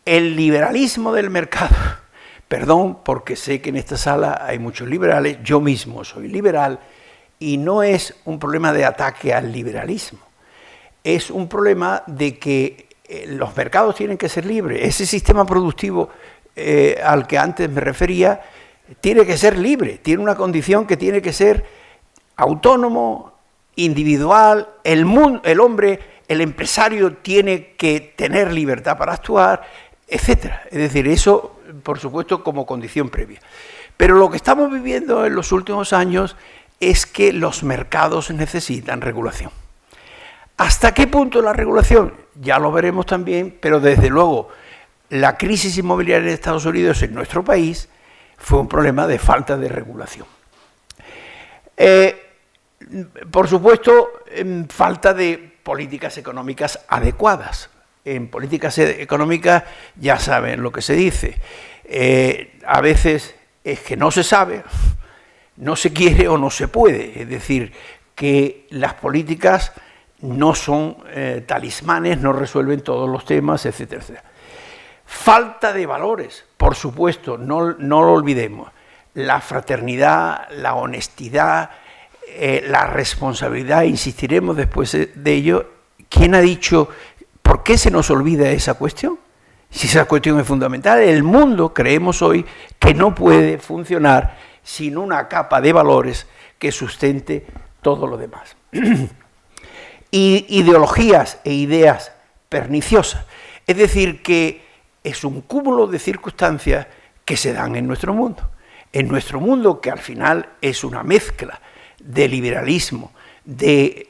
El liberalismo del mercado, perdón, porque sé que en esta sala hay muchos liberales, yo mismo soy liberal, y no es un problema de ataque al liberalismo, es un problema de que los mercados tienen que ser libres. Ese sistema productivo al que antes me refería tiene que ser libre, tiene una condición que tiene que ser autónomo, individual. El hombre, el empresario tiene que tener libertad para actuar, etcétera. Es decir, eso, por supuesto, como condición previa. Pero lo que estamos viviendo en los últimos años es que los mercados necesitan regulación. ¿Hasta qué punto la regulación? Ya lo veremos también, pero desde luego la crisis inmobiliaria de Estados Unidos en nuestro país fue un problema de falta de regulación. Por supuesto, falta de políticas económicas adecuadas. En políticas económicas ya saben lo que se dice. A veces es que no se sabe, no se quiere o no se puede. Es decir, que las políticas no son talismanes, no resuelven todos los temas, etcétera, etcétera. Falta de valores, por supuesto, no lo olvidemos. La fraternidad, la honestidad, la responsabilidad, insistiremos después de ello. ¿Quién ha dicho por qué se nos olvida esa cuestión? Si esa cuestión es fundamental, el mundo creemos hoy que no puede funcionar sin una capa de valores que sustente todo lo demás. Y ideologías e ideas perniciosas. Es decir, que es un cúmulo de circunstancias que se dan en nuestro mundo. En nuestro mundo, que al final es una mezcla de liberalismo, de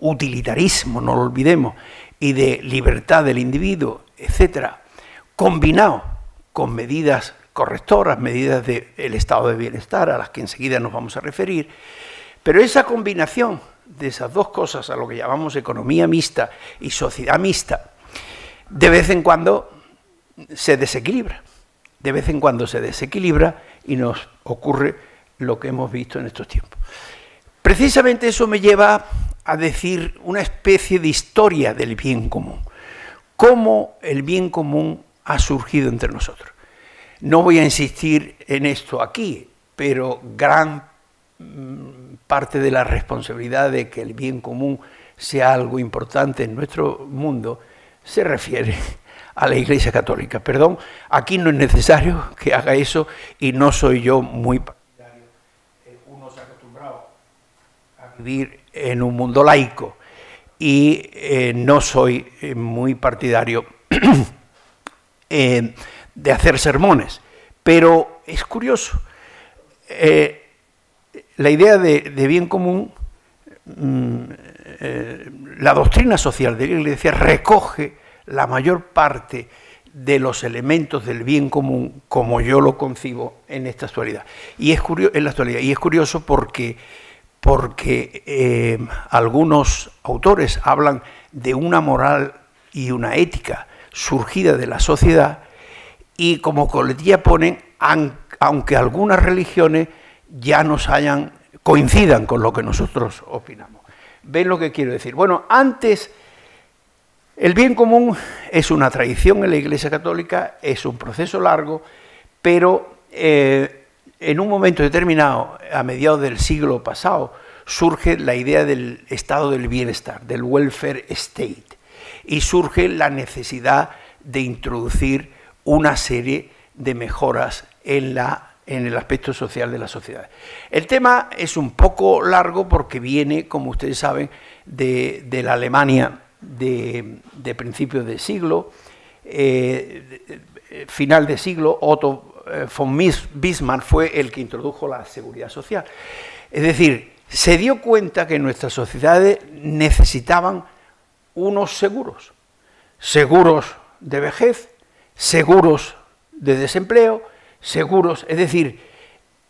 utilitarismo, no lo olvidemos, y de libertad del individuo, etcétera, combinado con medidas correctoras, medidas del estado de bienestar, a las que enseguida nos vamos a referir, pero esa combinación de esas dos cosas, a lo que llamamos economía mixta y sociedad mixta, de vez en cuando se desequilibra. De vez en cuando se desequilibra y nos ocurre lo que hemos visto en estos tiempos. Precisamente eso me lleva a decir una especie de historia del bien común. Cómo el bien común ha surgido entre nosotros. No voy a insistir en esto aquí, pero gran parte de la responsabilidad de que el bien común sea algo importante en nuestro mundo se refiere a la Iglesia Católica. Perdón, aquí no es necesario que haga eso y no soy yo muy partidario. Uno se ha acostumbrado a vivir en un mundo laico y no soy muy partidario de hacer sermones, pero es curioso. La idea de bien común, la doctrina social de la Iglesia recoge la mayor parte de los elementos del bien común como yo lo concibo en esta actualidad. Y es curioso porque algunos autores hablan de una moral y una ética surgida de la sociedad y como coletilla ponen, aunque algunas religiones ya coincidan con lo que nosotros opinamos. ¿Ven lo que quiero decir? Bueno, antes el bien común es una tradición en la Iglesia Católica, es un proceso largo, pero en un momento determinado, a mediados del siglo pasado, surge la idea del estado del bienestar, del welfare state, y surge la necesidad de introducir una serie de mejoras en el aspecto social de la sociedad. El tema es un poco largo porque viene, como ustedes saben, de la Alemania de principios de siglo, final de siglo. Otto von Bismarck fue el que introdujo la seguridad social. Es decir, se dio cuenta que nuestras sociedades necesitaban unos seguros de vejez, seguros de desempleo, seguros, es decir,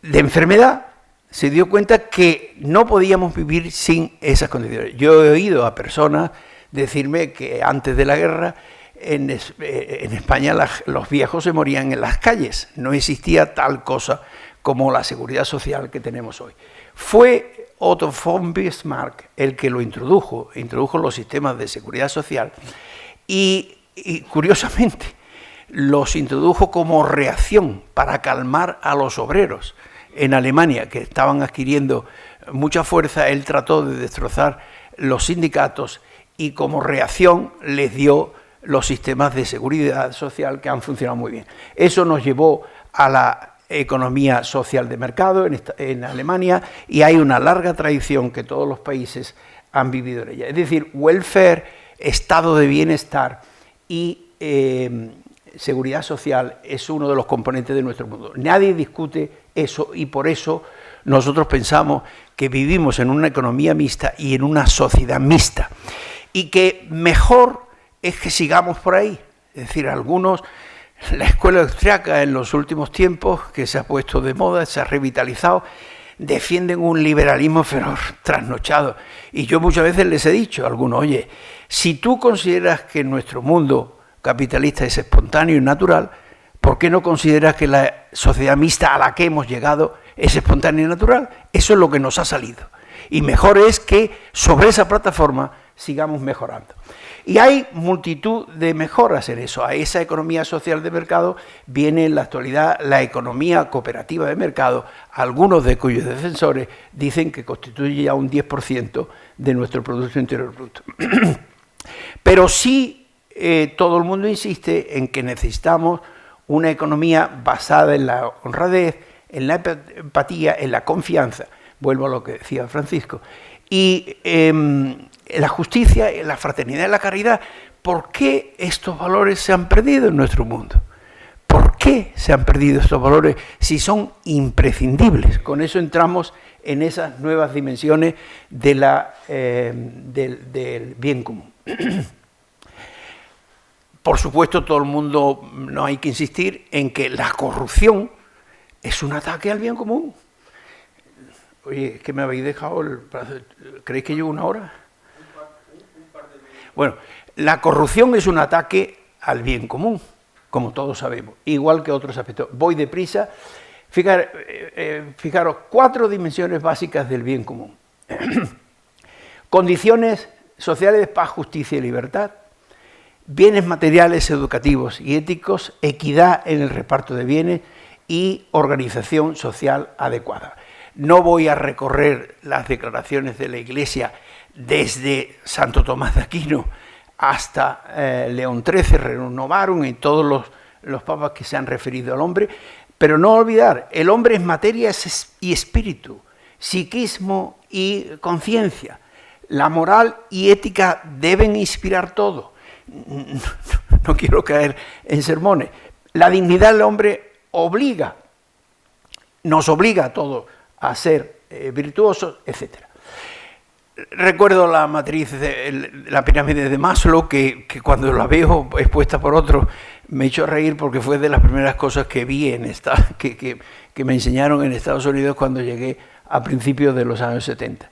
de enfermedad. Se dio cuenta que no podíamos vivir sin esas condiciones. Yo he oído a personas decirme que antes de la guerra en España los viejos se morían en las calles, no existía tal cosa como la seguridad social que tenemos hoy. Fue Otto von Bismarck el que lo introdujo los sistemas de seguridad social y curiosamente los introdujo como reacción para calmar a los obreros en Alemania, que estaban adquiriendo mucha fuerza. Él trató de destrozar los sindicatos y como reacción les dio los sistemas de seguridad social que han funcionado muy bien. Eso nos llevó a la economía social de mercado en Alemania y hay una larga tradición que todos los países han vivido en ella. Es decir, welfare, estado de bienestar y seguridad social es uno de los componentes de nuestro mundo. Nadie discute eso y por eso nosotros pensamos que vivimos en una economía mixta y en una sociedad mixta. Y que mejor es que sigamos por ahí. Es decir, algunos, la escuela austriaca en los últimos tiempos, que se ha puesto de moda, se ha revitalizado, defienden un liberalismo feroz, trasnochado. Y yo muchas veces les he dicho a algunos, oye, si tú consideras que nuestro mundo capitalista es espontáneo y natural, ¿por qué no consideras que la sociedad mixta a la que hemos llegado es espontánea y natural? Eso es lo que nos ha salido. Y mejor es que sobre esa plataforma sigamos mejorando. Y hay multitud de mejoras en eso. A esa economía social de mercado viene en la actualidad la economía cooperativa de mercado, algunos de cuyos defensores dicen que constituye ya un 10% de nuestro Producto Interior Bruto. Pero sí, todo el mundo insiste en que necesitamos una economía basada en la honradez, en la empatía, en la confianza, vuelvo a lo que decía Francisco, y la justicia, la fraternidad y la caridad. ¿Por qué estos valores se han perdido en nuestro mundo? ¿Por qué se han perdido estos valores si son imprescindibles? Con eso entramos en esas nuevas dimensiones de del bien común. Por supuesto, todo el mundo, no hay que insistir en que la corrupción es un ataque al bien común. Oye, es que me habéis dejado ¿creéis que llevo 1 hora? Bueno, la corrupción es un ataque al bien común, como todos sabemos, igual que otros aspectos. Voy deprisa. Fijaros, 4 dimensiones básicas del bien común. Condiciones sociales de paz, justicia y libertad. Bienes materiales, educativos y éticos, equidad en el reparto de bienes y organización social adecuada. No voy a recorrer las declaraciones de la Iglesia desde Santo Tomás de Aquino hasta León XIII, renovaron y todos los papas que se han referido al hombre, pero no olvidar, el hombre es materia y espíritu, psiquismo y conciencia. La moral y ética deben inspirar todo. No quiero caer en sermones. La dignidad del hombre nos obliga a todos a ser virtuosos, etc. Recuerdo la matriz de la pirámide de Maslow, que cuando la veo expuesta por otros me echó a reír porque fue de las primeras cosas que vi que me enseñaron en Estados Unidos cuando llegué a principios de los años 70.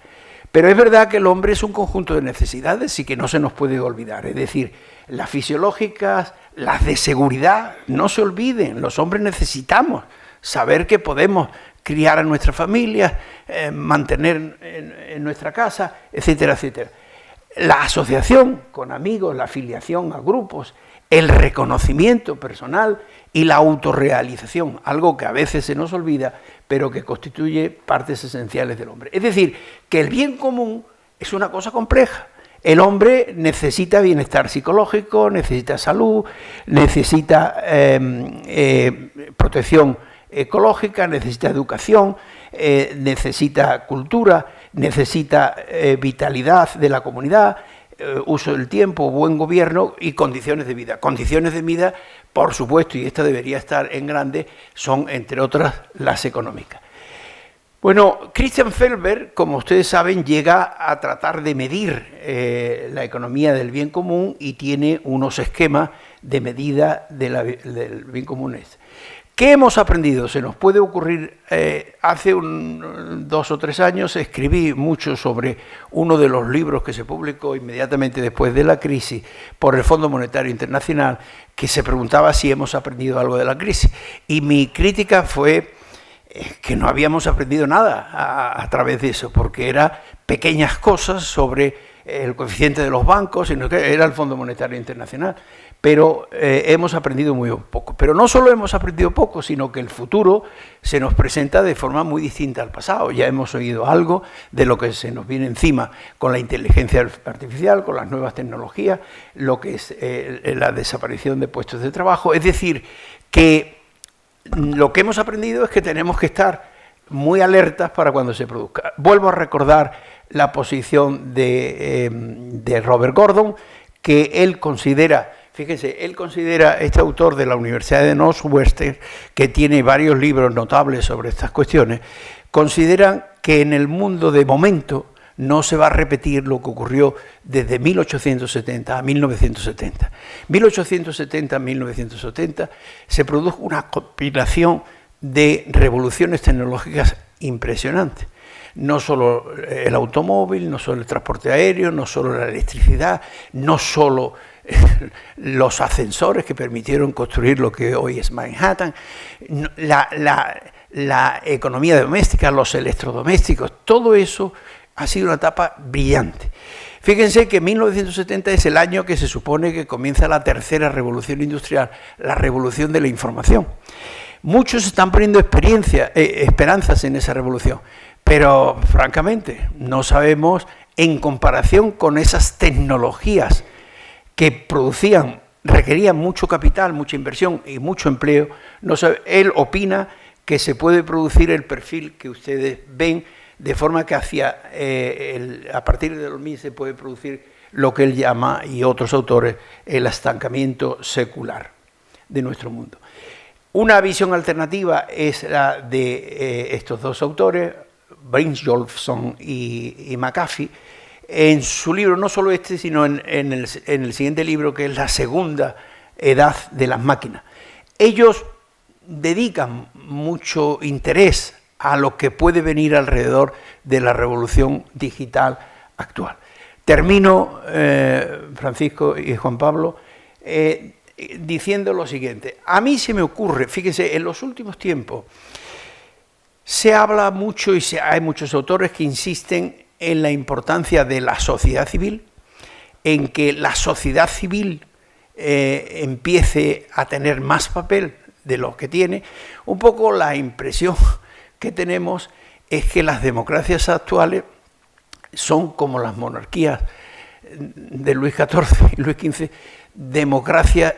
Pero es verdad que el hombre es un conjunto de necesidades y que no se nos puede olvidar. Es decir, las fisiológicas, las de seguridad, no se olviden. Los hombres necesitamos saber que podemos criar a nuestra familia, mantener en nuestra casa, etcétera, etcétera. La asociación con amigos, la afiliación a grupos, el reconocimiento personal y la autorrealización, algo que a veces se nos olvida, pero que constituye partes esenciales del hombre. Es decir, que el bien común es una cosa compleja. El hombre necesita bienestar psicológico, necesita salud, necesita protección ecológica, necesita educación, necesita cultura, necesita vitalidad de la comunidad, uso del tiempo, buen gobierno y condiciones de vida. Condiciones de vida, por supuesto, y esta debería estar en grande, son, entre otras, las económicas. Bueno, Christian Felber, como ustedes saben, llega a tratar de medir la economía del bien común y tiene unos esquemas de medida del bien común. ¿Qué hemos aprendido? Se nos puede ocurrir, hace 2 o 3 años escribí mucho sobre uno de los libros que se publicó inmediatamente después de la crisis por el Fondo Monetario Internacional, que se preguntaba si hemos aprendido algo de la crisis. Y mi crítica fue que no habíamos aprendido nada a través de eso, porque eran pequeñas cosas sobre el coeficiente de los bancos, sino que era el Fondo Monetario Internacional. Pero hemos aprendido muy poco. Pero no solo hemos aprendido poco, sino que el futuro se nos presenta de forma muy distinta al pasado. Ya hemos oído algo de lo que se nos viene encima con la inteligencia artificial, con las nuevas tecnologías, lo que es la desaparición de puestos de trabajo. Es decir, que lo que hemos aprendido es que tenemos que estar muy alertas para cuando se produzca. Vuelvo a recordar la posición de Robert Gordon, que él considera... Fíjense, él considera, este autor de la Universidad de Northwestern, que tiene varios libros notables sobre estas cuestiones, consideran que en el mundo de momento no se va a repetir lo que ocurrió desde 1870 a 1970. 1870 a 1970 se produjo una compilación de revoluciones tecnológicas impresionantes. No solo el automóvil, no solo el transporte aéreo, no solo la electricidad, no solo los ascensores que permitieron construir lo que hoy es Manhattan, la economía doméstica, los electrodomésticos, todo eso ha sido una etapa brillante. Fíjense que 1970 es el año que se supone que comienza la tercera revolución industrial, la revolución de la información. Muchos están poniendo esperanzas en esa revolución, pero francamente no sabemos, en comparación con esas tecnologías que requerían mucho capital, mucha inversión y mucho empleo, él opina que se puede producir el perfil que ustedes ven, de forma que a partir de los 1000 se puede producir lo que él llama, y otros autores, el estancamiento secular de nuestro mundo. Una visión alternativa es la de estos dos autores, Brynjolfsson y McAfee, en su libro, no solo este, sino en el siguiente libro, que es La segunda edad de las máquinas. Ellos dedican mucho interés a lo que puede venir alrededor de la revolución digital actual. Termino, Francisco y Juan Pablo, diciendo lo siguiente. A mí se me ocurre, fíjense, en los últimos tiempos se habla mucho y hay muchos autores que insisten en la importancia de la sociedad civil, en que la sociedad civil empiece a tener más papel de lo que tiene. Un poco la impresión que tenemos es que las democracias actuales son como las monarquías de Luis XIV y Luis XV, democracias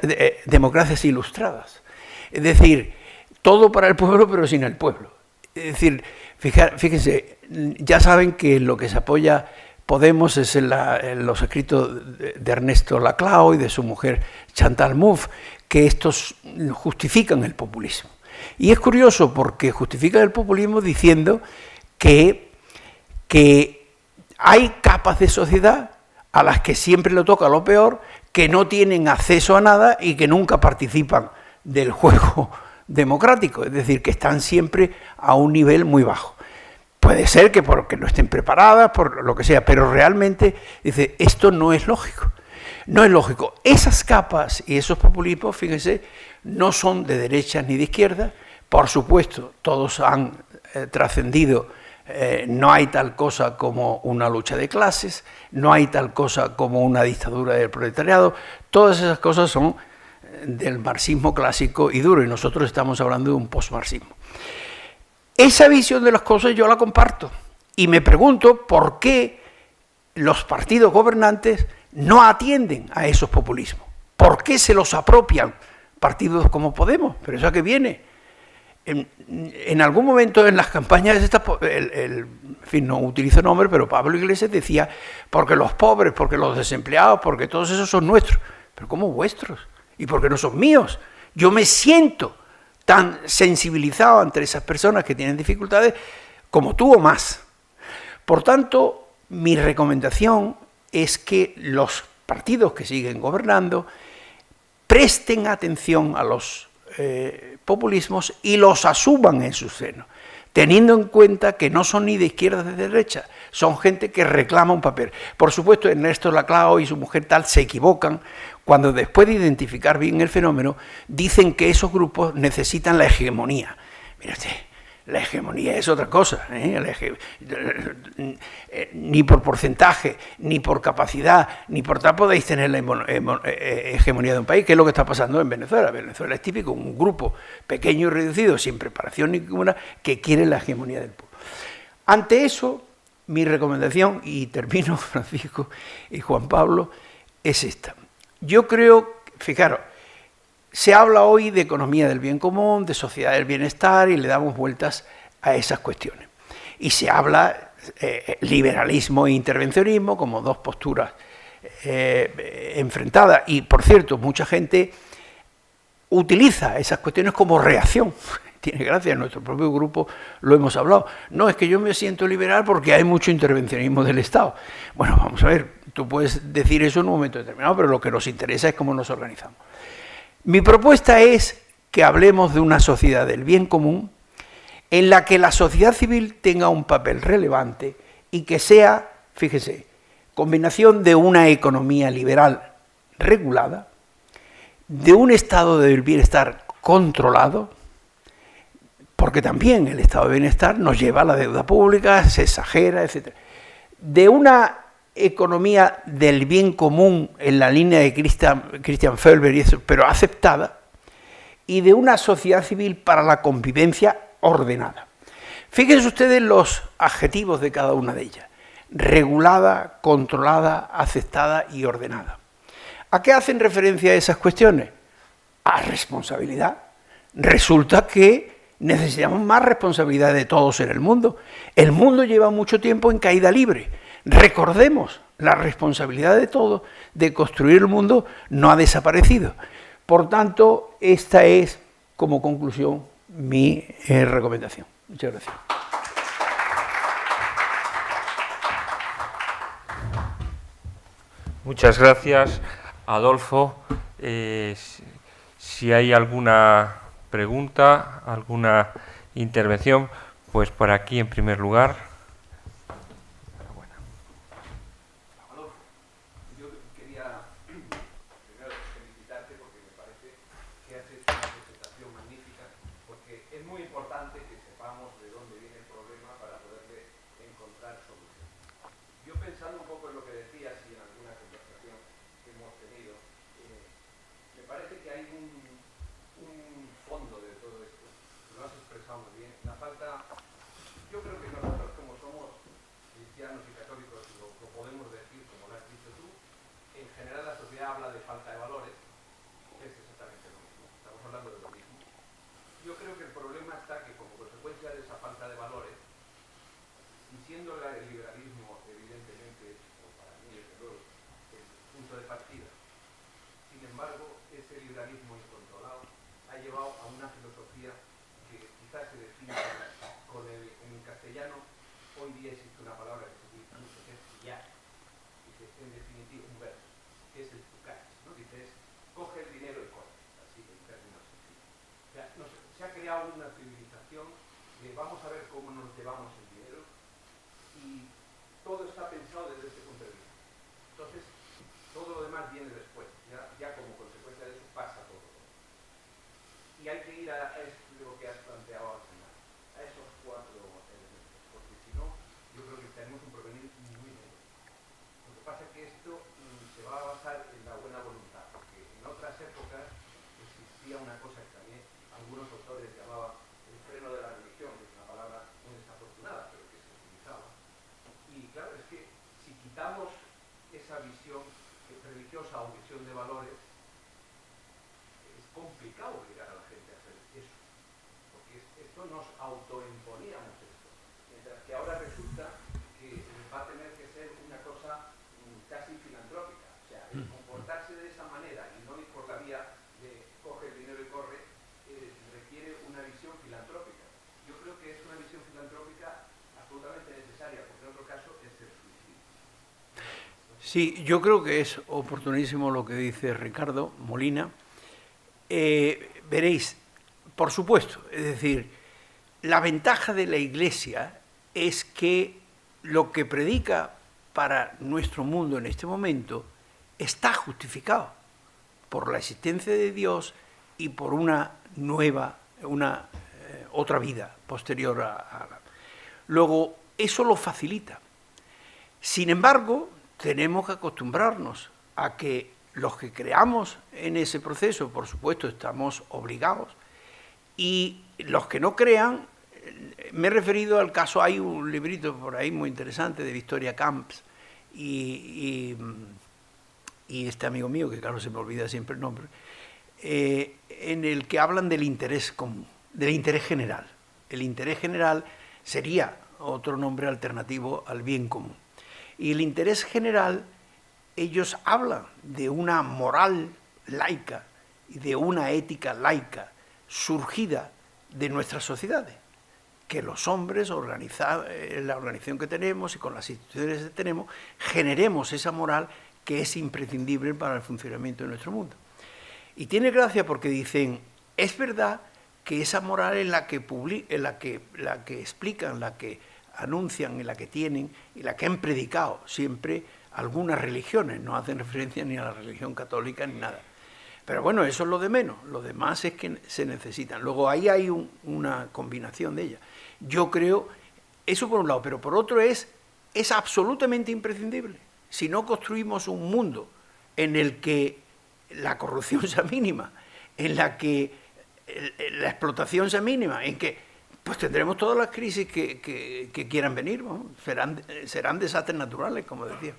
ilustradas. Es decir, todo para el pueblo pero sin el pueblo. Es decir, fíjense, ya saben que lo que se apoya Podemos es en los escritos de Ernesto Laclau y de su mujer Chantal Mouffe, que estos justifican el populismo. Y es curioso porque justifican el populismo diciendo que hay capas de sociedad a las que siempre le toca lo peor, que no tienen acceso a nada y que nunca participan del juego democrático, es decir, que están siempre a un nivel muy bajo. Puede ser que porque no estén preparadas, por lo que sea, pero realmente, dice, esto no es lógico. No es lógico. Esas capas y esos populismos, fíjense, no son de derecha ni de izquierda. Por supuesto, todos han trascendido. No hay tal cosa como una lucha de clases, no hay tal cosa como una dictadura del proletariado. Todas esas cosas son del marxismo clásico y duro, y nosotros estamos hablando de un postmarxismo. Esa visión de las cosas yo la comparto y me pregunto por qué los partidos gobernantes no atienden a esos populismos. ¿Por qué se los apropian partidos como Podemos? Pero eso a qué viene. En algún momento en las campañas, en fin, no utilizo nombre, pero Pablo Iglesias decía, porque los pobres, porque los desempleados, porque todos esos son nuestros. Pero ¿cómo vuestros? ¿Y por qué no son míos? Yo me siento tan sensibilizado ante esas personas que tienen dificultades como tú o más. Por tanto, mi recomendación es que los partidos que siguen gobernando presten atención a los populismos y los asuman en su seno, teniendo en cuenta que no son ni de izquierda ni de derecha, son gente que reclama un papel. Por supuesto, Ernesto Laclau y su mujer tal se equivocan cuando después de identificar bien el fenómeno, dicen que esos grupos necesitan la hegemonía. Mira usted, la hegemonía es otra cosa, ni por porcentaje, ni por capacidad, ni por tal podéis tener la hegemonía de un país, que es lo que está pasando en Venezuela. Venezuela es típico, un grupo pequeño y reducido, sin preparación ninguna, que quiere la hegemonía del pueblo. Ante eso, mi recomendación, y termino, Francisco y Juan Pablo, es esta. Yo creo, fijaros, se habla hoy de economía del bien común, de sociedad del bienestar, y le damos vueltas a esas cuestiones. Y se habla liberalismo e intervencionismo como dos posturas enfrentadas. Y, por cierto, mucha gente utiliza esas cuestiones como reacción. Tiene gracia, en nuestro propio grupo lo hemos hablado. No, es que yo me siento liberal porque hay mucho intervencionismo del Estado. Bueno, vamos a ver, tú puedes decir eso en un momento determinado, pero lo que nos interesa es cómo nos organizamos. Mi propuesta es que hablemos de una sociedad del bien común en la que la sociedad civil tenga un papel relevante y que sea, fíjese, combinación de una economía liberal regulada, de un estado del bienestar controlado, porque también el estado de bienestar nos lleva a la deuda pública, se exagera, etc. De una economía del bien común en la línea de Christian Felber y eso, pero aceptada, y de una sociedad civil para la convivencia ordenada. Fíjense ustedes los adjetivos de cada una de ellas: regulada, controlada, aceptada y ordenada. ¿A qué hacen referencia esas cuestiones? A responsabilidad. Resulta que necesitamos más responsabilidad de todos en el mundo. El mundo lleva mucho tiempo en caída libre. Recordemos, la responsabilidad de todos de construir el mundo no ha desaparecido. Por tanto, esta es, como conclusión, mi recomendación. Muchas gracias. Muchas gracias, Adolfo. Si hay alguna pregunta, alguna intervención, pues por aquí en primer lugar. Adolfo, yo quería primero felicitarte porque me parece que has hecho una presentación magnífica, porque es muy importante que sepamos de dónde viene el problema para poderle encontrar solución. Yo pensando un poco en lo que decías y en alguna conversación que hemos tenido, me parece que hay un fondo de todo esto, lo has expresado muy bien, la falta, yo creo que nosotros como somos cristianos y católicos lo podemos decir como lo has dicho tú, en general la sociedad habla de falta de valores, es exactamente lo mismo, estamos hablando de lo mismo. Yo creo que el problema está que como consecuencia de esa falta de valores, y siendo el liberalismo evidentemente, o para mí desde luego, el punto de partida, sin embargo, ese liberalismo incontrolado ha llevado a una filosofía que quizás se define en castellano, hoy día existe una palabra que se dice mucho, que es pillar, dice, en definitiva, un verso, que es el tucach, ¿no? Dice, coge el dinero y corre, así en términos sencillos. O sea, se ha creado una civilización de vamos a ver cómo nos llevamos el dinero y todo está pensado desde ese punto de vista. Entonces, todo lo demás viene después, ya como consecuencia de eso pasa todo. Y hay que ir a lo que has planteado al final, a esos cuatro elementos, porque si no, yo creo que tenemos un porvenir muy negro. Lo que pasa es que esto se va a basar en la buena voluntad, porque en otras épocas existía una cosa que también algunos autores llamaban el freno de la religión, que es una palabra muy desafortunada, pero que se utilizaba. Y claro, es que si quitamos esa visión religiosa o visión de valores, es complicado obligar a la gente a hacer eso, porque esto nos autoimponíamos esto, mientras que ahora resulta que va a tener que ser una cosa casi filantrópica, o sea, el comportarse de esa manera y no ir por la vía de coge el dinero y corre, requiere una visión filantrópica. Yo creo que es una visión filantrópica absolutamente necesaria, porque en otro caso es el suicidio. Sí, yo creo que es oportunísimo lo que dice Ricardo Molina. Veréis, por supuesto, es decir, la ventaja de la Iglesia es que lo que predica para nuestro mundo en este momento está justificado por la existencia de Dios y por una nueva, otra vida posterior a la. Luego, eso lo facilita. Sin embargo, tenemos que acostumbrarnos a que los que creamos en ese proceso, por supuesto, estamos obligados, y los que no crean, me he referido al caso, hay un librito por ahí muy interesante de Victoria Camps y este amigo mío, que claro se me olvida siempre el nombre, en el que hablan del interés común, del interés general. El interés general sería otro nombre alternativo al bien común. Y el interés general, ellos hablan de una moral laica y de una ética laica surgida de nuestras sociedades, que los hombres, la organización que tenemos y con las instituciones que tenemos, generemos esa moral que es imprescindible para el funcionamiento de nuestro mundo. Y tiene gracia porque dicen, es verdad que esa moral en la que explican, la que anuncian, en la que tienen y la que han predicado siempre algunas religiones, no hacen referencia ni a la religión católica ni nada. Pero bueno, eso es lo de menos, lo demás es que se necesitan. Luego ahí hay una combinación de ellas. Yo creo, eso por un lado, pero por otro es absolutamente imprescindible. Si no construimos un mundo en el que la corrupción sea mínima, en la que la explotación sea mínima, en que pues tendremos todas las crisis que quieran venir, ¿no? Serán desastres naturales, como decía.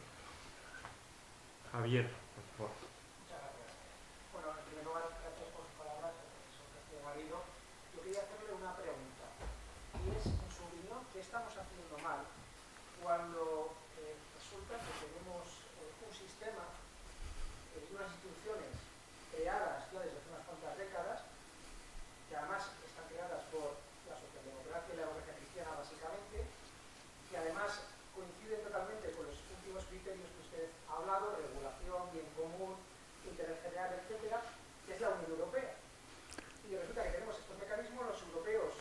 Javier, por favor. Muchas gracias. Bueno, en primer lugar, gracias por sus palabras, son García Garrido. Yo quería hacerle una pregunta. qué estamos haciendo mal cuando resulta que tenemos un sistema y unas instituciones creadas ya desde hace unas cuantas décadas, que además están creadas por la socialdemocracia y la democracia cristiana básicamente, que además coinciden totalmente con los últimos criterios que usted ha hablado, regulación, bien común, interés general, etcétera, que es la Unión Europea. Y resulta que tenemos estos mecanismos, los europeos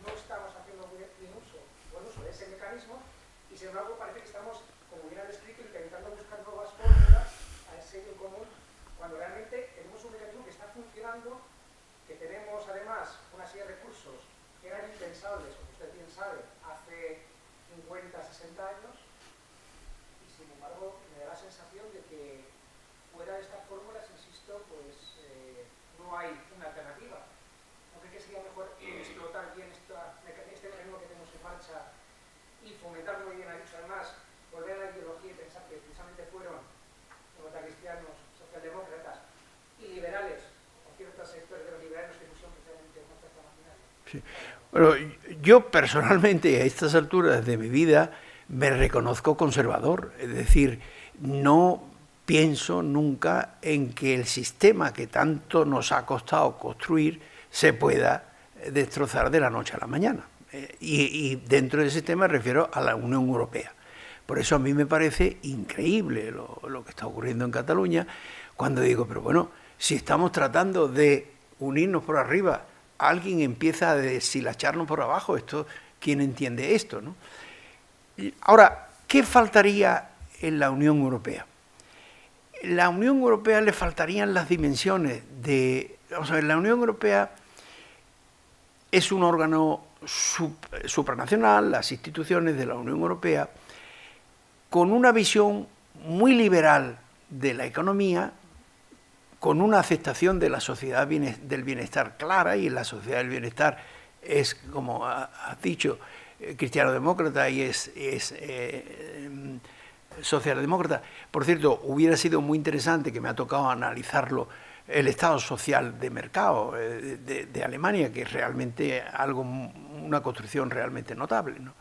no estamos haciendo buen uso de ese mecanismo, y sin embargo parece que estamos, como bien ha descrito, intentando buscar nuevas fórmulas a ese bien común, cuando realmente tenemos un mecanismo que está funcionando, que tenemos además una serie de recursos que eran impensables, como usted bien sabe, hace 50, 60 años, y sin embargo me da la sensación de que fuera de estas fórmulas, insisto, pues no hay una alternativa. ¿No cree que sería mejor explotar bien este mecanismo que tenemos en marcha y fomentar, muy bien ha dicho además, volver a la ideología y pensar que precisamente fueron cristianos, socialdemócratas y liberales, o ciertos sectores de los liberales que pusieron precisamente una oferta marginal? Sí. Bueno, yo personalmente a estas alturas de mi vida me reconozco conservador, es decir, no pienso nunca en que el sistema que tanto nos ha costado construir se pueda destrozar de la noche a la mañana. Y dentro de ese sistema me refiero a la Unión Europea. Por eso a mí me parece increíble lo que está ocurriendo en Cataluña, cuando digo, pero bueno, si estamos tratando de unirnos por arriba, alguien empieza a deshilacharnos por abajo, ¿quién entiende esto, no? Ahora, ¿qué faltaría en la Unión Europea? En la Unión Europea le faltarían las dimensiones de... O sea, la Unión Europea es un órgano supranacional, las instituciones de la Unión Europea, con una visión muy liberal de la economía, con una aceptación de la sociedad del bienestar clara, y la sociedad del bienestar es, como has dicho, cristiano-demócrata y es socialdemócrata. Por cierto, hubiera sido muy interesante, que me ha tocado analizarlo, el estado social de mercado de Alemania, que es realmente una construcción realmente notable, ¿no?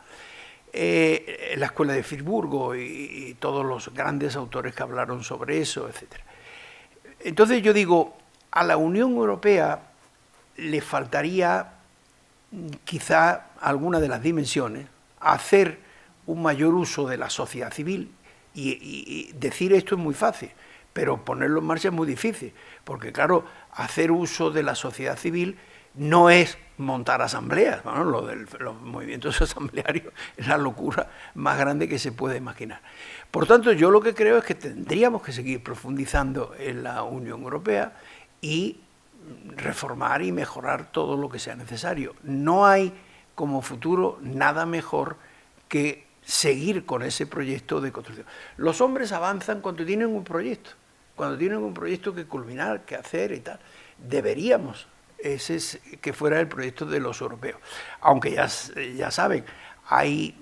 La escuela de Friburgo y todos los grandes autores que hablaron sobre eso, etc. Entonces yo digo, a la Unión Europea le faltaría quizá alguna de las dimensiones, hacer un mayor uso de la sociedad civil, y decir esto es muy fácil, pero ponerlo en marcha es muy difícil, porque claro, hacer uso de la sociedad civil no es montar asambleas, bueno, los movimientos asamblearios es la locura más grande que se puede imaginar. Por tanto, yo lo que creo es que tendríamos que seguir profundizando en la Unión Europea y reformar y mejorar todo lo que sea necesario. No hay como futuro nada mejor que seguir con ese proyecto de construcción. Los hombres avanzan cuando tienen un proyecto que culminar, que hacer y tal. Deberíamos que fuera el proyecto de los europeos. Aunque ya saben, hay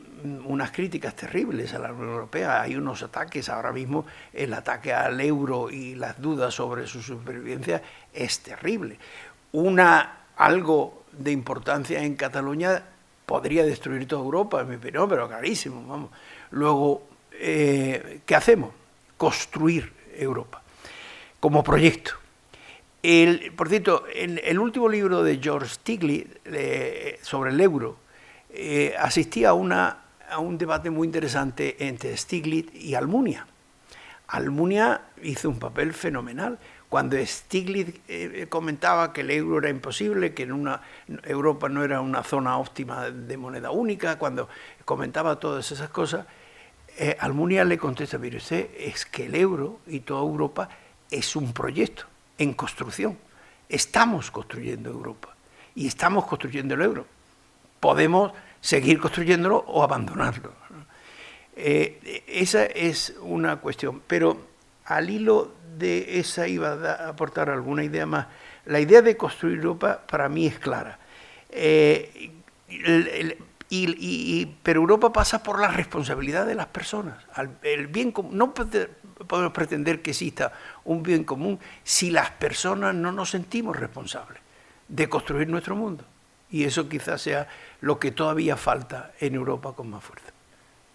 unas críticas terribles a la Unión Europea, hay unos ataques ahora mismo, el ataque al euro y las dudas sobre su supervivencia es terrible. Algo de importancia en Cataluña podría destruir toda Europa, en mi opinión, pero clarísimo, vamos. Luego, ¿qué hacemos? Construir Europa como proyecto. Por cierto, en el último libro de George Stiglitz sobre el euro, asistí a un debate muy interesante entre Stiglitz y Almunia. Almunia hizo un papel fenomenal. Cuando Stiglitz comentaba que el euro era imposible, que Europa no era una zona óptima de moneda única, cuando comentaba todas esas cosas, Almunia le contesta, mire usted, es que el euro y toda Europa es un proyecto en construcción. Estamos construyendo Europa y estamos construyendo el euro. Podemos seguir construyéndolo o abandonarlo. Esa es una cuestión, pero al hilo de esa iba a aportar alguna idea más. La idea de construir Europa para mí es clara. Pero Europa pasa por la responsabilidad de las personas. El bien común, no podemos pretender que exista un bien común si las personas no nos sentimos responsables de construir nuestro mundo Y eso quizás sea lo que todavía falta en Europa con más fuerza.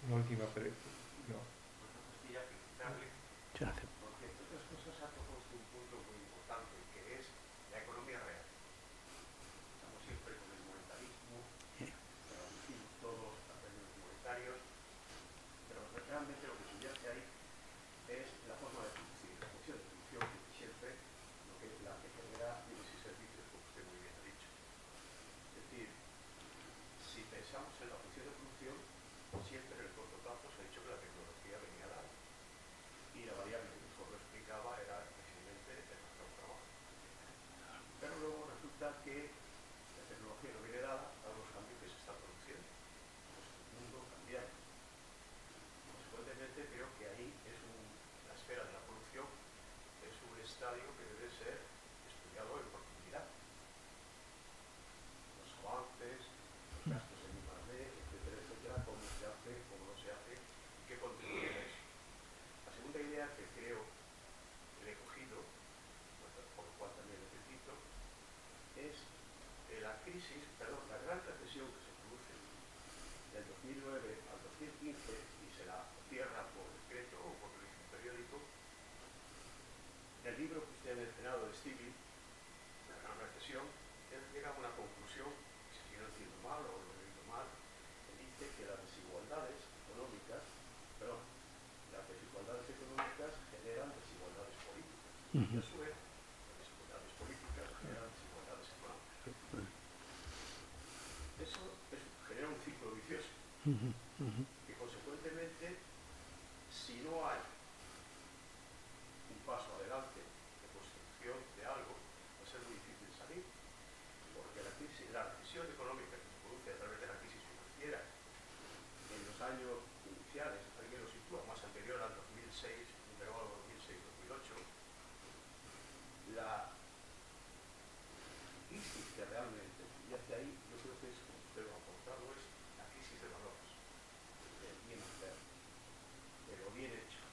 Una última pregunta. No. Muchas gracias. Porque, entre otras cosas, ha tocado usted un punto muy importante, que es la economía real. Estamos siempre con el monetarismo, traducimos todos a términos monetarios, pero realmente lo que subyace ahí es la forma de producir, la función de producción, que siempre lo que, la que genera bienes y servicios, como usted muy bien ha dicho. Es decir, si pensamos en la función de producción, siempre en el corto plazo se ha dicho que la tecnología venía a dar. Y la variable que mejor lo explicaba era precisamente el factor trabajo. Pero luego resulta que la tecnología no viene dada a los cambios que se están produciendo. Pues el mundo cambia. Consecuentemente, creo que ahí es la esfera de la producción es un estadio que debe ser estudiado en profundidad. Los avances, los gastos en I+D, etcétera, etcétera, cómo se hace, cómo no se hace y qué contribuye a eso. La segunda idea que creo que le he cogido, por lo cual también le felicito, es la crisis, perdón, la gran recesión que se produce del 2009 al 2015 y se la cierra por decreto o por lo dice un periódico. En el libro que usted ha mencionado de Stevie, La gran recesión, él llega a una conclusión, si no entiendo mal o lo he leído mal, que dice que las desigualdades económicas generan desigualdades políticas. Y a su vez, las desigualdades políticas generan desigualdades económicas. Eso genera un ciclo vicioso, que consecuentemente, si no hay un paso adelante de construcción de algo, va a ser muy difícil salir, porque la recesión económica que se produce a través de la crisis financiera en los años iniciales, alguien lo sitúa más anterior al 2006, intervalo 2006-2008, la crisis que realmente, y hacia ahí yo creo que es, como usted lo ha aportado, es la crisis de valores, del bien hacer, de lo bien hecho,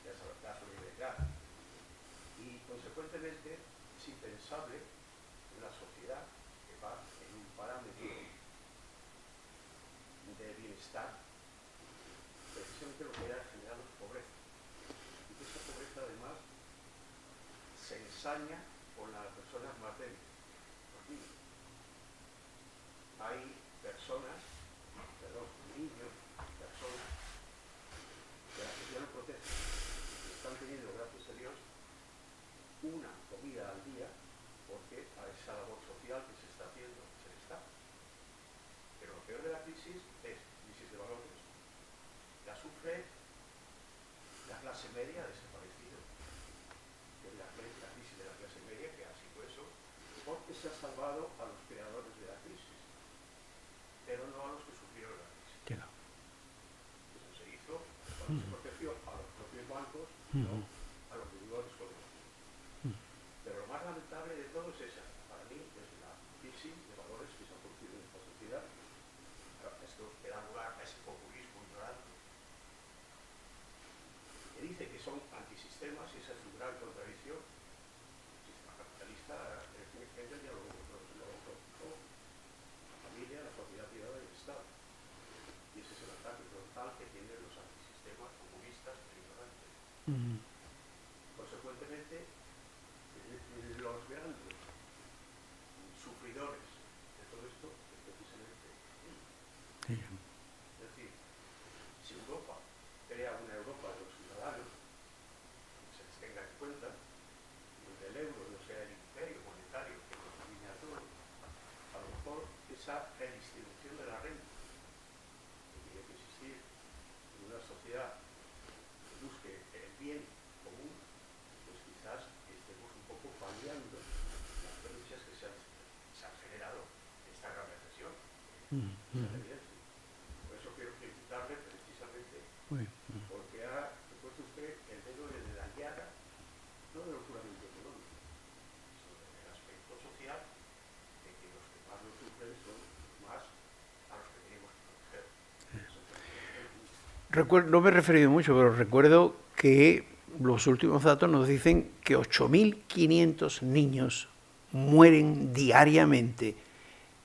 de la solidaridad. Y consecuentemente es impensable una sociedad que va en un parámetro de bienestar, precisamente lo que ha generado es pobreza. Y que esa pobreza además se ensaña con las personas más débiles, los niños. Hay niños, personas de las que ya no protegen, que están teniendo, gracias a Dios, una comida al día, porque a esa labor social que se está haciendo se les da. Pero lo peor de la crisis es crisis de valores. La sufre la clase media, ha desaparecido. Es la crisis de la clase media que ha sido eso, porque se ha salvado a los creadores de la crisis, pero no a los que sufrieron la crisis. Eso se hizo cuando se protegió a los propios bancos, no a los deudores colectivos. Pero lo más lamentable de todo es esa, para mí, es la crisis de valores que se ha producido en esta sociedad. Esto que da lugar a ese populismo ignorante, que dice que son antisistemas, y esa es su gran contradicción. El sistema capitalista, Engels ya lo la familia, la propiedad privada y el Estado. Y ese es el ataque frontal que tienen los antisistemas comunistas e ignorantes. Consecuentemente, los grandes sufridores de todo esto es precisamente ellos. Es decir, si Europa crea una Europa de los ciudadanos, que se les tenga en cuenta, donde el euro no sea el imperio monetario que lo domina todo, a lo mejor esa redistribución de la renta que tiene que existir en una sociedad que busque el bien común, pues quizás estemos un poco paliando las brechas que se han generado en esta gran recesión. Por eso quiero felicitarle precisamente, porque ha puesto usted el dedo en la llaga, no de lo puramente económico, sino del aspecto social, de que los que más lo sufren son más a los que tenemos que proteger. No me he referido mucho, pero recuerdo que los últimos datos nos dicen que 8.500 niños mueren diariamente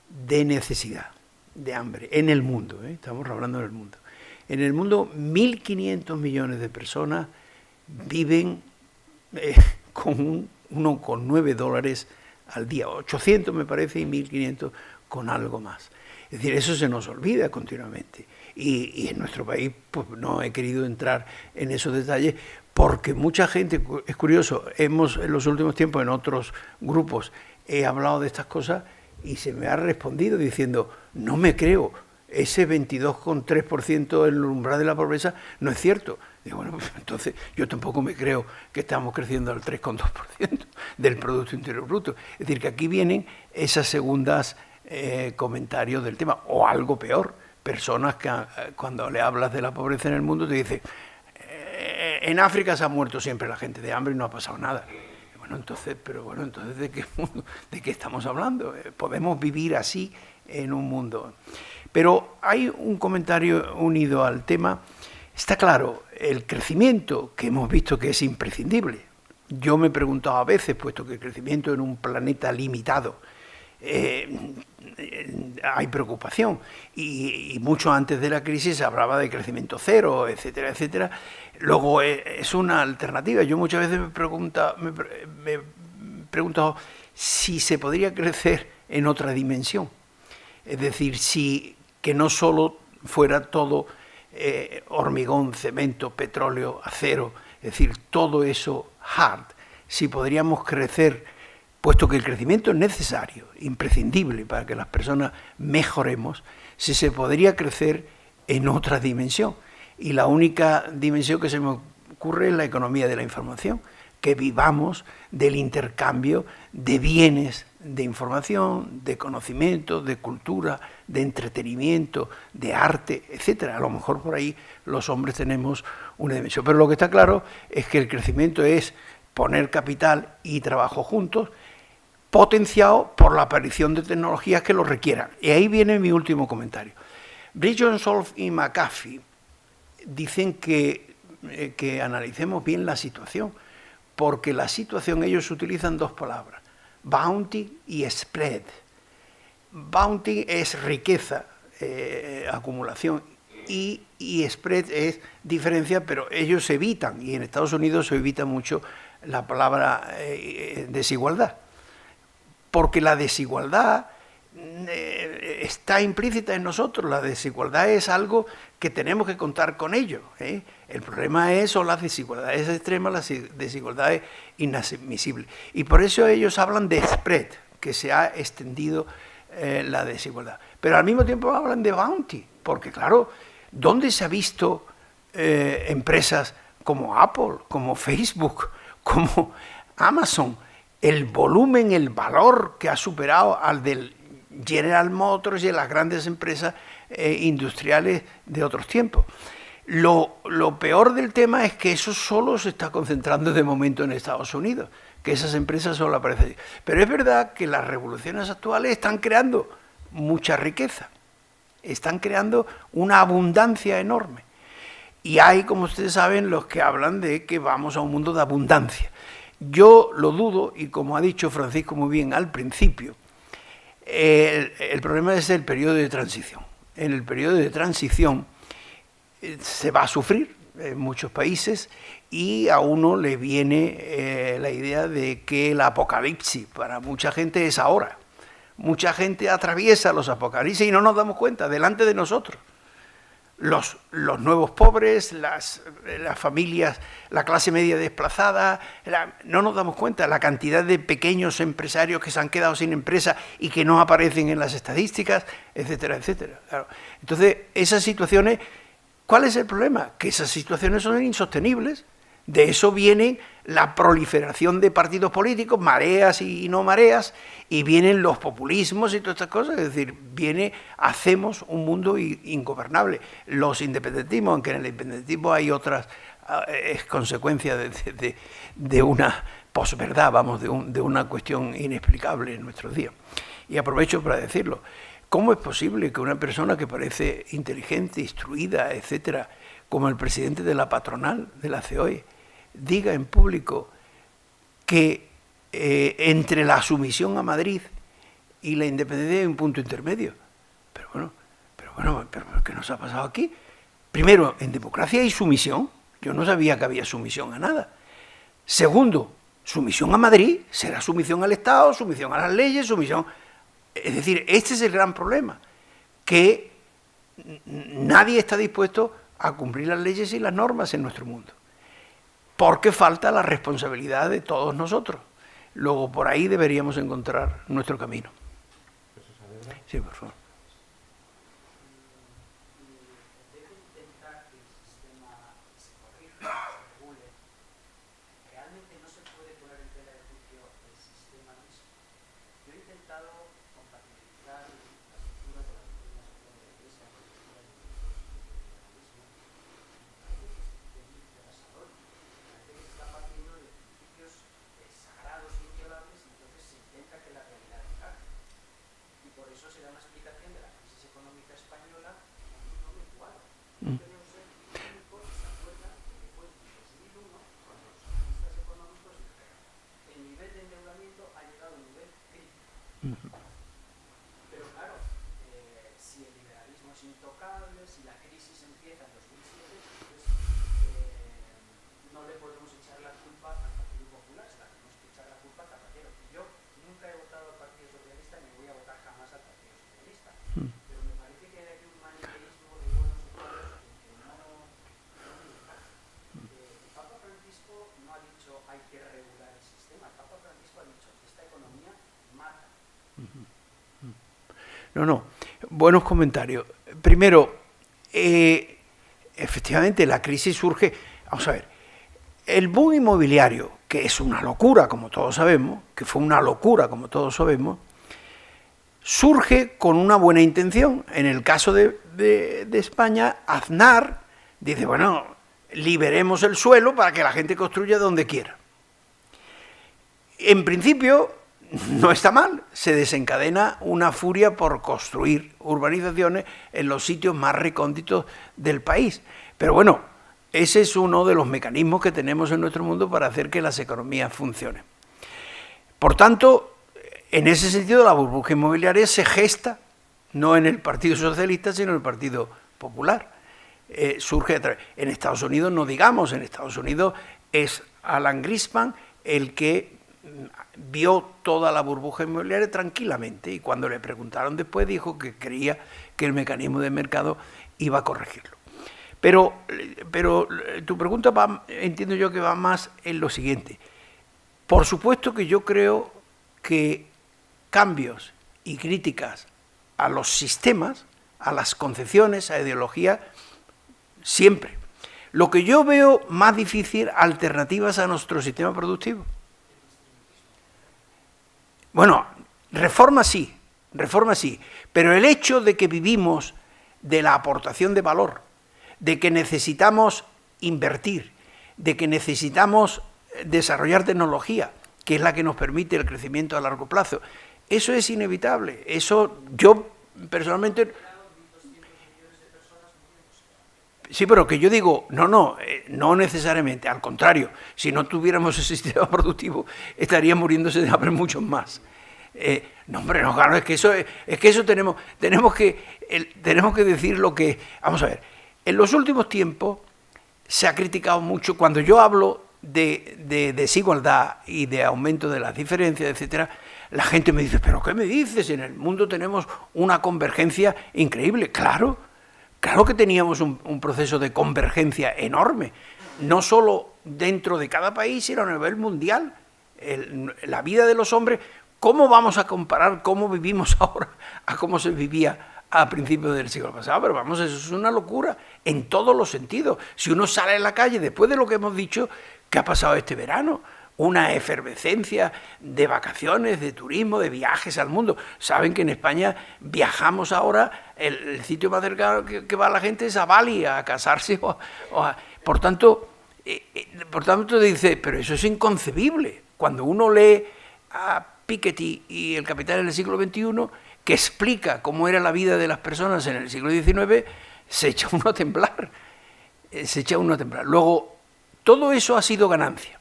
de necesidad, de hambre, en el mundo, estamos hablando del mundo. En el mundo, 1.500 millones de personas viven con $1,9 al día, 800 me parece y 1.500 con algo más. Es decir, eso se nos olvida continuamente. Y en nuestro país pues no he querido entrar en esos detalles porque mucha gente, es curioso, en los últimos tiempos en otros grupos he hablado de estas cosas y se me ha respondido diciendo, no me creo, ese 22,3% el umbral de la pobreza no es cierto. Digo, bueno, pues entonces yo tampoco me creo que estamos creciendo al 3,2% del Producto Interior Bruto. Es decir, que aquí vienen esas segundas comentarios del tema, o algo peor, personas que cuando le hablas de la pobreza en el mundo te dicen, en África se ha muerto siempre la gente de hambre y no ha pasado nada. Entonces ¿de qué mundo, de qué estamos hablando? ¿Podemos vivir así en un mundo? Pero hay un comentario unido al tema. Está claro, el crecimiento que hemos visto que es imprescindible. Yo me he preguntado a veces, puesto que el crecimiento en un planeta limitado, hay preocupación. Y mucho antes de la crisis se hablaba de crecimiento cero, etcétera, etcétera. Luego es una alternativa. Yo muchas veces me he preguntado si se podría crecer en otra dimensión. Es decir, que no solo fuera todo hormigón, cemento, petróleo, acero, es decir, todo eso hard, si podríamos crecer, puesto que el crecimiento es necesario, imprescindible para que las personas mejoremos, si se podría crecer en otra dimensión. Y la única dimensión que se me ocurre es la economía de la información, que vivamos del intercambio de bienes de información, de conocimiento, de cultura, de entretenimiento, de arte, etcétera. A lo mejor por ahí los hombres tenemos una dimensión. Pero lo que está claro es que el crecimiento es poner capital y trabajo juntos, potenciado por la aparición de tecnologías que lo requieran. Y ahí viene mi último comentario. Bridgensolf y McAfee dicen que analicemos bien la situación, porque la situación, ellos utilizan dos palabras, bounty y spread. Bounty es riqueza, acumulación, y spread es diferencia, pero ellos evitan, y en Estados Unidos se evita mucho la palabra desigualdad, porque la desigualdad está implícita en nosotros. La desigualdad es algo que tenemos que contar con ello. El problema es o las desigualdades extremas, las desigualdades inadmisibles. Y por eso ellos hablan de spread, que se ha extendido la desigualdad. Pero al mismo tiempo hablan de bounty, porque claro, ¿dónde se ha visto empresas como Apple, como Facebook, como Amazon, el volumen, el valor que ha superado al del General Motors y de las grandes empresas industriales de otros tiempos? Lo peor del tema es que eso solo se está concentrando de momento en Estados Unidos, que esas empresas solo aparecen. Pero es verdad que las revoluciones actuales están creando mucha riqueza, están creando una abundancia enorme. Y hay, como ustedes saben, los que hablan de que vamos a un mundo de abundancia. Yo lo dudo, y como ha dicho Francisco muy bien al principio, el problema es el periodo de transición. En el periodo de transición se va a sufrir en muchos países y a uno le viene la idea de que el apocalipsis para mucha gente es ahora. Mucha gente atraviesa los apocalipsis y no nos damos cuenta, delante de nosotros. Los nuevos pobres, las familias, la clase media desplazada, no nos damos cuenta la cantidad de pequeños empresarios que se han quedado sin empresa y que no aparecen en las estadísticas, etcétera, etcétera. Claro. Entonces, esas situaciones, ¿cuál es el problema? Que esas situaciones son insostenibles. De eso viene la proliferación de partidos políticos, mareas y no mareas, y vienen los populismos y todas estas cosas. Es decir, hacemos un mundo ingobernable. Los independentismos, aunque en el independentismo hay otras, es consecuencia de una posverdad, vamos, de una cuestión inexplicable en nuestros días. Y aprovecho para decirlo. ¿Cómo es posible que una persona que parece inteligente, instruida, etcétera, como el presidente de la patronal, de la COE, diga en público que entre la sumisión a Madrid y la independencia hay un punto intermedio. Pero bueno, ¿qué nos ha pasado aquí? Primero, en democracia hay sumisión. Yo no sabía que había sumisión a nada. Segundo, sumisión a Madrid, será sumisión al Estado, sumisión a las leyes, sumisión... Es decir, este es el gran problema, que nadie está dispuesto a cumplir las leyes y las normas en nuestro mundo, porque falta la responsabilidad de todos nosotros. Luego, por ahí deberíamos encontrar nuestro camino. Sí, por favor. No, buenos comentarios. Primero, efectivamente la crisis surge, vamos a ver, el boom inmobiliario, que es una locura como todos sabemos, que fue una locura como todos sabemos, surge con una buena intención. En el caso de España, Aznar dice, bueno, liberemos el suelo para que la gente construya donde quiera. En principio no está mal, se desencadena una furia por construir urbanizaciones en los sitios más recónditos del país. Pero bueno, ese es uno de los mecanismos que tenemos en nuestro mundo para hacer que las economías funcionen. Por tanto, en ese sentido la burbuja inmobiliaria se gesta, no en el Partido Socialista, sino en el Partido Popular. Surge a través. En Estados Unidos, no digamos, en Estados Unidos es Alan Greenspan el que vio toda la burbuja inmobiliaria tranquilamente, y cuando le preguntaron después dijo que creía que el mecanismo de mercado iba a corregirlo. Pero tu pregunta entiendo yo que va más en lo siguiente. Por supuesto que yo creo que cambios y críticas a los sistemas, a las concepciones, a ideologías, siempre. Lo que yo veo más difícil, alternativas a nuestro sistema productivo. Bueno, reforma sí, pero el hecho de que vivimos de la aportación de valor, de que necesitamos invertir, de que necesitamos desarrollar tecnología, que es la que nos permite el crecimiento a largo plazo, eso es inevitable. Eso yo personalmente... Sí, pero que yo digo, no necesariamente, al contrario, si no tuviéramos ese sistema productivo, estarían muriéndose de hambre muchos más. No, claro, es que eso tenemos que decir lo que... Vamos a ver, en los últimos tiempos se ha criticado mucho, cuando yo hablo de desigualdad y de aumento de las diferencias, etcétera, la gente me dice, ¿pero qué me dices? En el mundo tenemos una convergencia increíble. Claro que teníamos un proceso de convergencia enorme, no solo dentro de cada país, sino a nivel mundial. La vida de los hombres, ¿cómo vamos a comparar cómo vivimos ahora a cómo se vivía a principios del siglo pasado? Pero vamos, eso es una locura en todos los sentidos. Si uno sale a la calle, después de lo que hemos dicho, ¿qué ha pasado este verano? Una efervescencia de vacaciones, de turismo, de viajes al mundo. Saben que en España viajamos ahora, el sitio más cercano que va la gente es a Bali, a casarse. Por tanto, dice, pero eso es inconcebible. Cuando uno lee a Piketty y El Capital en el siglo XXI, que explica cómo era la vida de las personas en el siglo XIX, se echa uno a temblar. Luego, todo eso ha sido ganancia.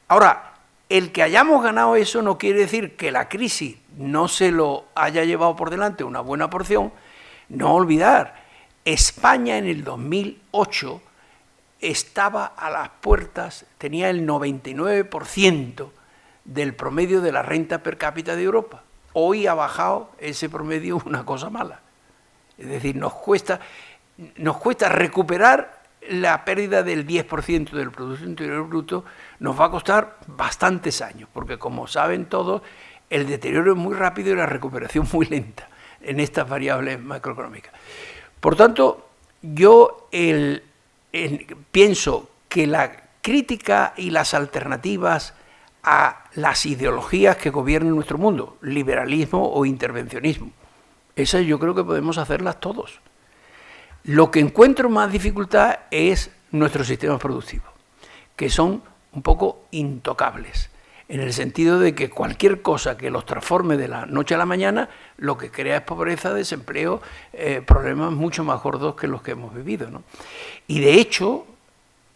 Ahora, el que hayamos ganado eso no quiere decir que la crisis no se lo haya llevado por delante una buena porción. No olvidar, España en el 2008 estaba a las puertas, tenía el 99% del promedio de la renta per cápita de Europa. Hoy ha bajado ese promedio una cosa mala. Es decir, nos cuesta recuperar la pérdida del 10% del Producto Interior Bruto, nos va a costar bastantes años, porque como saben todos, el deterioro es muy rápido y la recuperación muy lenta en estas variables macroeconómicas. Por tanto, yo pienso que la crítica y las alternativas a las ideologías que gobiernan nuestro mundo, liberalismo o intervencionismo, esas yo creo que podemos hacerlas todos. Lo que encuentro más dificultad es nuestros sistemas productivos, que son un poco intocables, en el sentido de que cualquier cosa que los transforme de la noche a la mañana, lo que crea es pobreza, desempleo, problemas mucho más gordos que los que hemos vivido, ¿no? Y de hecho,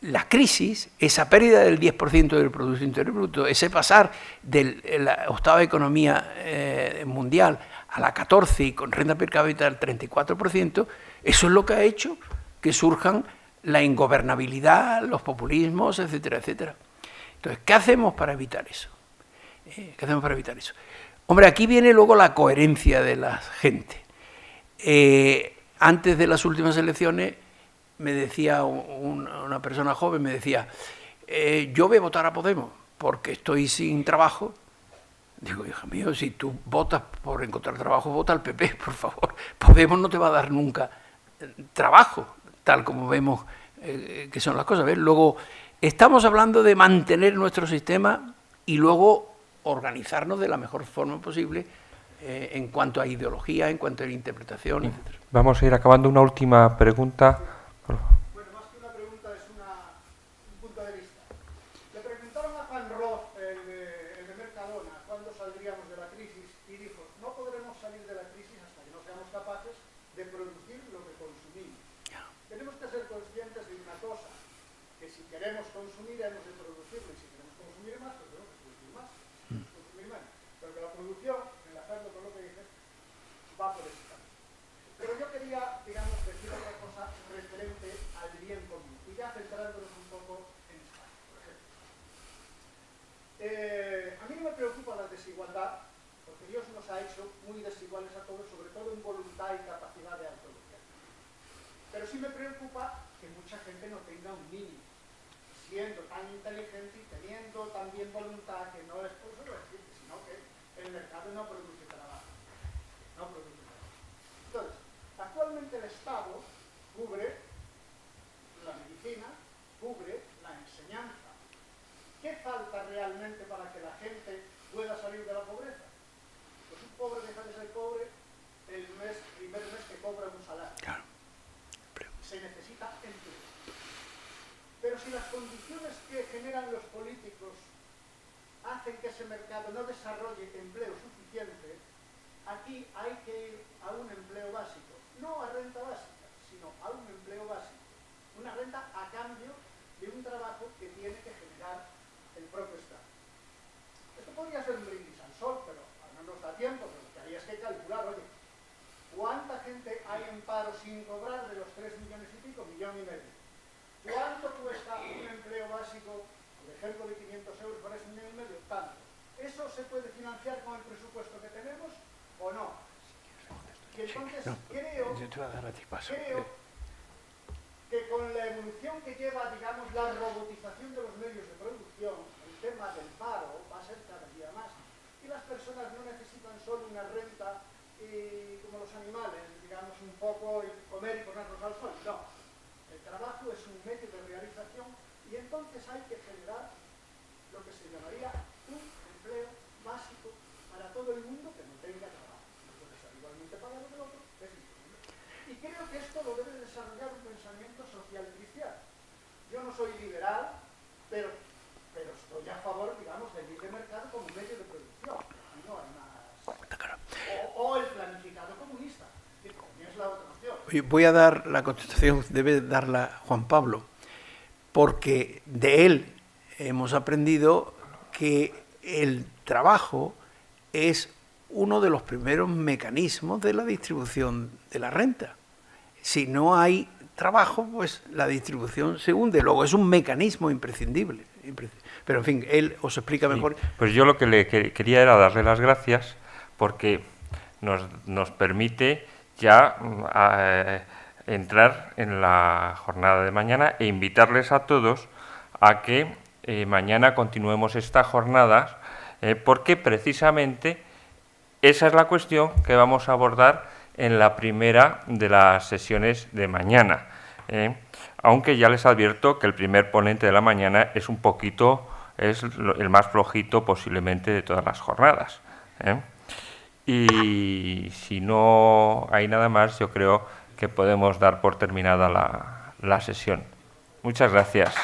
la crisis, esa pérdida del 10% del Producto Interior Bruto, ese pasar de la octava economía mundial a la 14 y con renta per cápita del 34%, eso es lo que ha hecho que surjan la ingobernabilidad, los populismos, etcétera, etcétera. Entonces, ¿qué hacemos para evitar eso? ¿Qué hacemos para evitar eso? Hombre, aquí viene luego la coherencia de la gente. Antes de las últimas elecciones, me decía una persona joven, me decía, yo voy a votar a Podemos porque estoy sin trabajo. Digo, hijo mío, si tú votas por encontrar trabajo, vota al PP, por favor. Podemos no te va a dar nunca trabajo, tal como vemos que son las cosas. ¿Ves? Luego, estamos hablando de mantener nuestro sistema y luego organizarnos de la mejor forma posible en cuanto a ideología, en cuanto a interpretación, etc. Vamos a ir acabando. Una última pregunta. Bueno, más que una pregunta es un punto de vista. Le preguntaron a Juan Roth, el de Mercadona, cuándo saldríamos de la crisis, y dijo, no podremos salir de la crisis hasta que no seamos capaces de producir lo que consumimos. Tenemos que ser conscientes de una cosa, que si queremos consumir, hemos de producirlo, y si queremos consumir más, pues tenemos que producir más, consumir menos. Pero que la producción, enlazando con lo que dices, va por ese camino. Pero yo quería, digamos, decir otra cosa referente al bien común, y ya centrándonos un poco en España, por ejemplo. A mí no me preocupa la desigualdad, porque Dios nos ha hecho muy desiguales a todos, sobre todo en voluntad y capacidad de autonomía. Pero sí me preocupa que mucha gente no tenga un mínimo, siendo tan inteligente y teniendo también voluntad, que no es por eso decir, sino que el mercado no produce trabajo. No produce trabajo. Entonces, actualmente el Estado cubre la medicina, cubre la enseñanza. ¿Qué falta realmente para que la gente pueda salir de la pobreza? Pues un pobre deja de ser pobre el primer mes que cobra un salario. Claro. Se necesita empleo. Pero si las condiciones que generan los políticos hacen que ese mercado no desarrolle empleo suficiente, aquí hay que ir a un empleo básico, no a renta básica, sino a un empleo básico. Una renta a cambio de un trabajo que tiene que generar el propio Estado. Esto podría ser un brindis al sol, pero no nos da tiempo, pero lo que haría es que calcular, oye, ¿cuánta gente hay en paro sin cobrar de los 3 millones y pico, 1,5 millones? ¿Cuánto cuesta un empleo básico, por ejemplo, de 500 euros para ese 1,5 millones? Tanto. ¿Eso se puede financiar con el presupuesto que tenemos o no? Y entonces creo que con la evolución que lleva, digamos, la robotización de los medios de producción, el tema del paro va a ser cada día más. Y las personas no necesitan solo una renta como los animales, digamos, un poco comer y ponernos al sol. No. El trabajo es un medio de realización y entonces hay que generar lo que se llamaría un empleo básico para todo el mundo que no tenga trabajo. No puede ser igualmente pagado que el otro, es imposible. Y creo que esto lo debe desarrollar un pensamiento social cristiano. Yo no soy liberal, pero estoy a favor, digamos, del libre mercado como medio de producción. Aquí no hay más. O el planificado comunista, que también es la otra opción. Voy a dar la contestación, debe darla Juan Pablo, porque de él hemos aprendido que el trabajo es uno de los primeros mecanismos de la distribución de la renta. Si no hay trabajo, pues la distribución se hunde. Luego es un mecanismo imprescindible. Pero en fin, él os explica mejor. Sí, pues yo lo que le quería era darle las gracias porque nos permite ya entrar en la jornada de mañana e invitarles a todos a que mañana continuemos esta jornada, porque precisamente esa es la cuestión que vamos a abordar en la primera de las sesiones de mañana. Aunque ya les advierto que el primer ponente de la mañana es el más flojito posiblemente de todas las jornadas. Y si no hay nada más, yo creo que podemos dar por terminada la sesión. Muchas gracias.